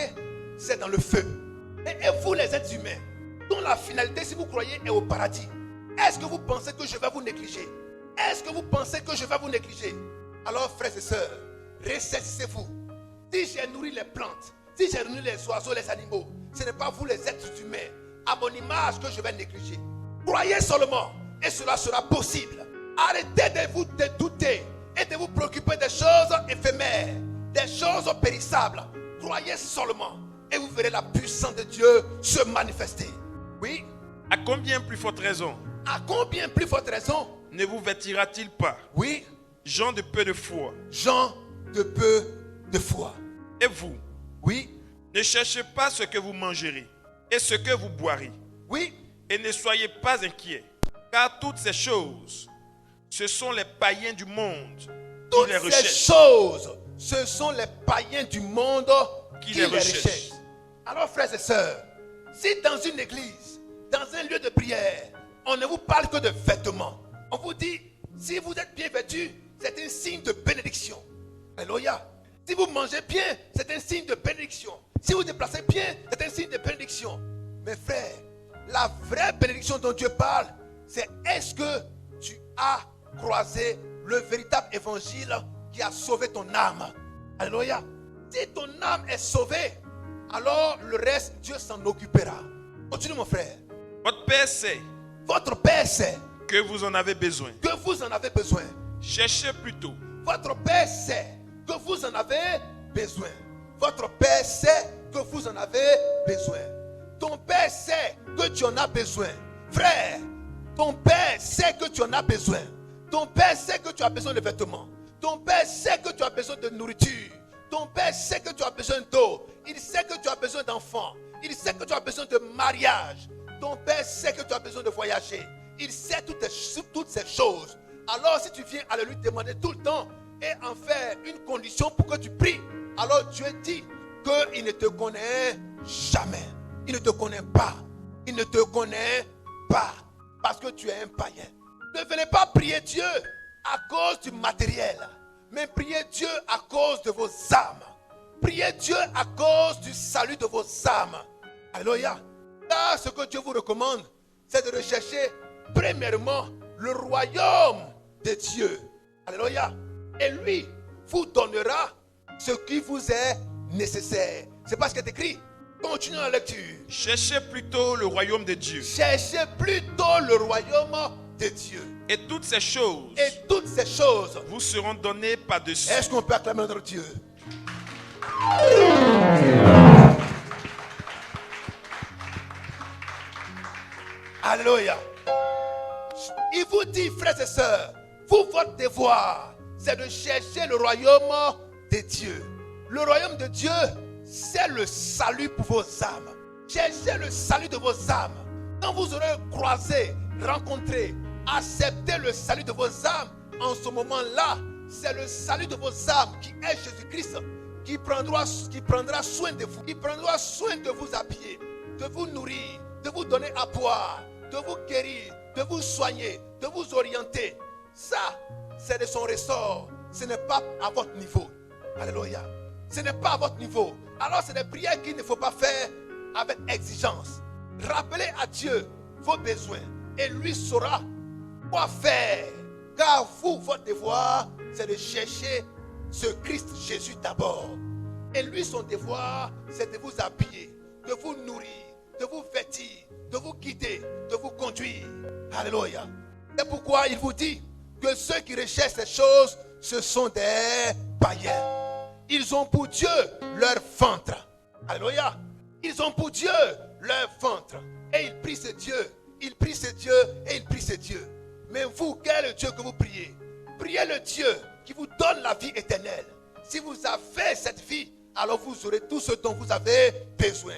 c'est dans le feu. Et vous, les êtres humains, dont la finalité, si vous croyez, est au paradis, est-ce que vous pensez que je vais vous négliger? Est-ce que vous pensez que je vais vous négliger? Alors, frères et sœurs, ressaisissez-vous. Si j'ai nourri les plantes, si j'ai nourri les oiseaux, les animaux, ce n'est pas vous, les êtres humains, à mon image, que je vais négliger. Croyez seulement, et cela sera possible. Arrêtez de vous douter et de vous préoccuper des choses éphémères, des choses périssables. Croyez seulement, et vous verrez la puissance de Dieu se manifester. Oui. à combien plus forte raison À combien plus forte raison? ne vous vêtira-t-il pas, Oui. gens de peu de foi? Gens de peu de foi. Et vous, Oui. ne cherchez pas ce que vous mangerez et ce que vous boirez, Oui. et ne soyez pas inquiets, car toutes ces choses, ce sont les païens du monde qui Toutes les ces recherchent. choses, ce sont les païens du monde Qui qui les les recherchent. recherchent. Alors, frères et sœurs, si dans une église, dans un lieu de prière, on ne vous parle que de vêtements, on vous dit, si vous êtes bien vêtu, c'est un signe de bénédiction. Alléluia. Si vous mangez bien, c'est un signe de bénédiction. Si vous vous déplacez bien, c'est un signe de bénédiction. Mes frères, la vraie bénédiction dont Dieu parle, c'est est-ce que tu as croisé le véritable évangile qui a sauvé ton âme? Alléluia. Si ton âme est sauvée, alors le reste, Dieu s'en occupera. Continue mon frère. Votre Père sait Votre Père sait que vous en avez besoin. que vous en avez besoin. Cherchez plutôt Votre Père sait que vous en avez besoin. Votre Père sait que vous en avez besoin. Ton père sait que tu en as besoin. Frère, ton père sait que tu en as besoin. Ton père sait que tu as besoin de vêtements. Ton père sait que tu as besoin de nourriture. Ton père sait que tu as besoin d'eau. Il sait que tu as besoin d'enfants. Il sait que tu as besoin de mariage. Ton père sait que tu as besoin de voyager. Il sait toutes ces choses. Alors si tu viens à lui demander tout le temps et en faire une condition pour que tu pries, alors Dieu dit qu'il ne te connaît jamais. Il ne te connaît pas. Il ne te connaît pas. Parce que tu es un païen. Ne venez pas prier Dieu à cause du matériel, mais priez Dieu à cause de vos âmes. Priez Dieu à cause du salut de vos âmes. Alléluia. Là, ce que Dieu vous recommande, c'est de rechercher premièrement le royaume de Dieu. Alléluia. Et lui vous donnera ce qui vous est nécessaire. C'est pas ce qui est écrit. Continuez la lecture. Cherchez plutôt le royaume de Dieu. Cherchez plutôt le royaume de Dieu. Et toutes ces choses Et toutes ces choses vous seront données par-dessus. Est-ce qu'on peut acclamer notre Dieu? Alléluia. Il vous dit, frères et sœurs, vous, votre devoir, c'est de chercher le royaume de Dieu. Le royaume de Dieu, c'est le salut pour vos âmes. Cherchez le salut de vos âmes. Quand vous aurez croisé, rencontré, accepté le salut de vos âmes, en ce moment-là, c'est le salut de vos âmes qui est Jésus-Christ, qui prendra soin de vous, qui prendra soin de vous habiller, de vous nourrir, de vous donner à boire, de vous guérir, de vous soigner, de vous orienter. Ça, c'est de son ressort. Ce n'est pas à votre niveau. Alléluia. Ce n'est pas à votre niveau. Alors, c'est des prières qu'il ne faut pas faire avec exigence. Rappelez à Dieu vos besoins et lui saura quoi faire. Car vous, votre devoir, c'est de chercher ce Christ Jésus d'abord. Et lui, son devoir, c'est de vous habiller, de vous nourrir, de vous vêtir, de vous guider, de vous conduire. Alléluia. C'est pourquoi il vous dit que ceux qui recherchent ces choses, ce sont des païens. Ils ont pour Dieu leur ventre. Alléluia. Ils ont pour Dieu leur ventre. Et ils prient ce Dieu. Ils prient ce Dieu et ils prient ce Dieu. Mais vous, quel est le Dieu que vous priez? Priez le Dieu qui vous donne la vie éternelle. Si vous avez cette vie, alors vous aurez tout ce dont vous avez besoin.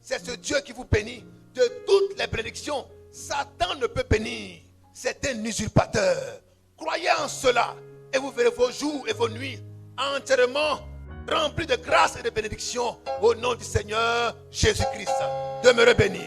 C'est ce Dieu qui vous bénit de toutes les bénédictions. Satan ne peut bénir. C'est un usurpateur. Croyez en cela et vous verrez vos jours et vos nuits entièrement remplis de grâce et de bénédictions au nom du Seigneur Jésus-Christ. Demeurez bénis.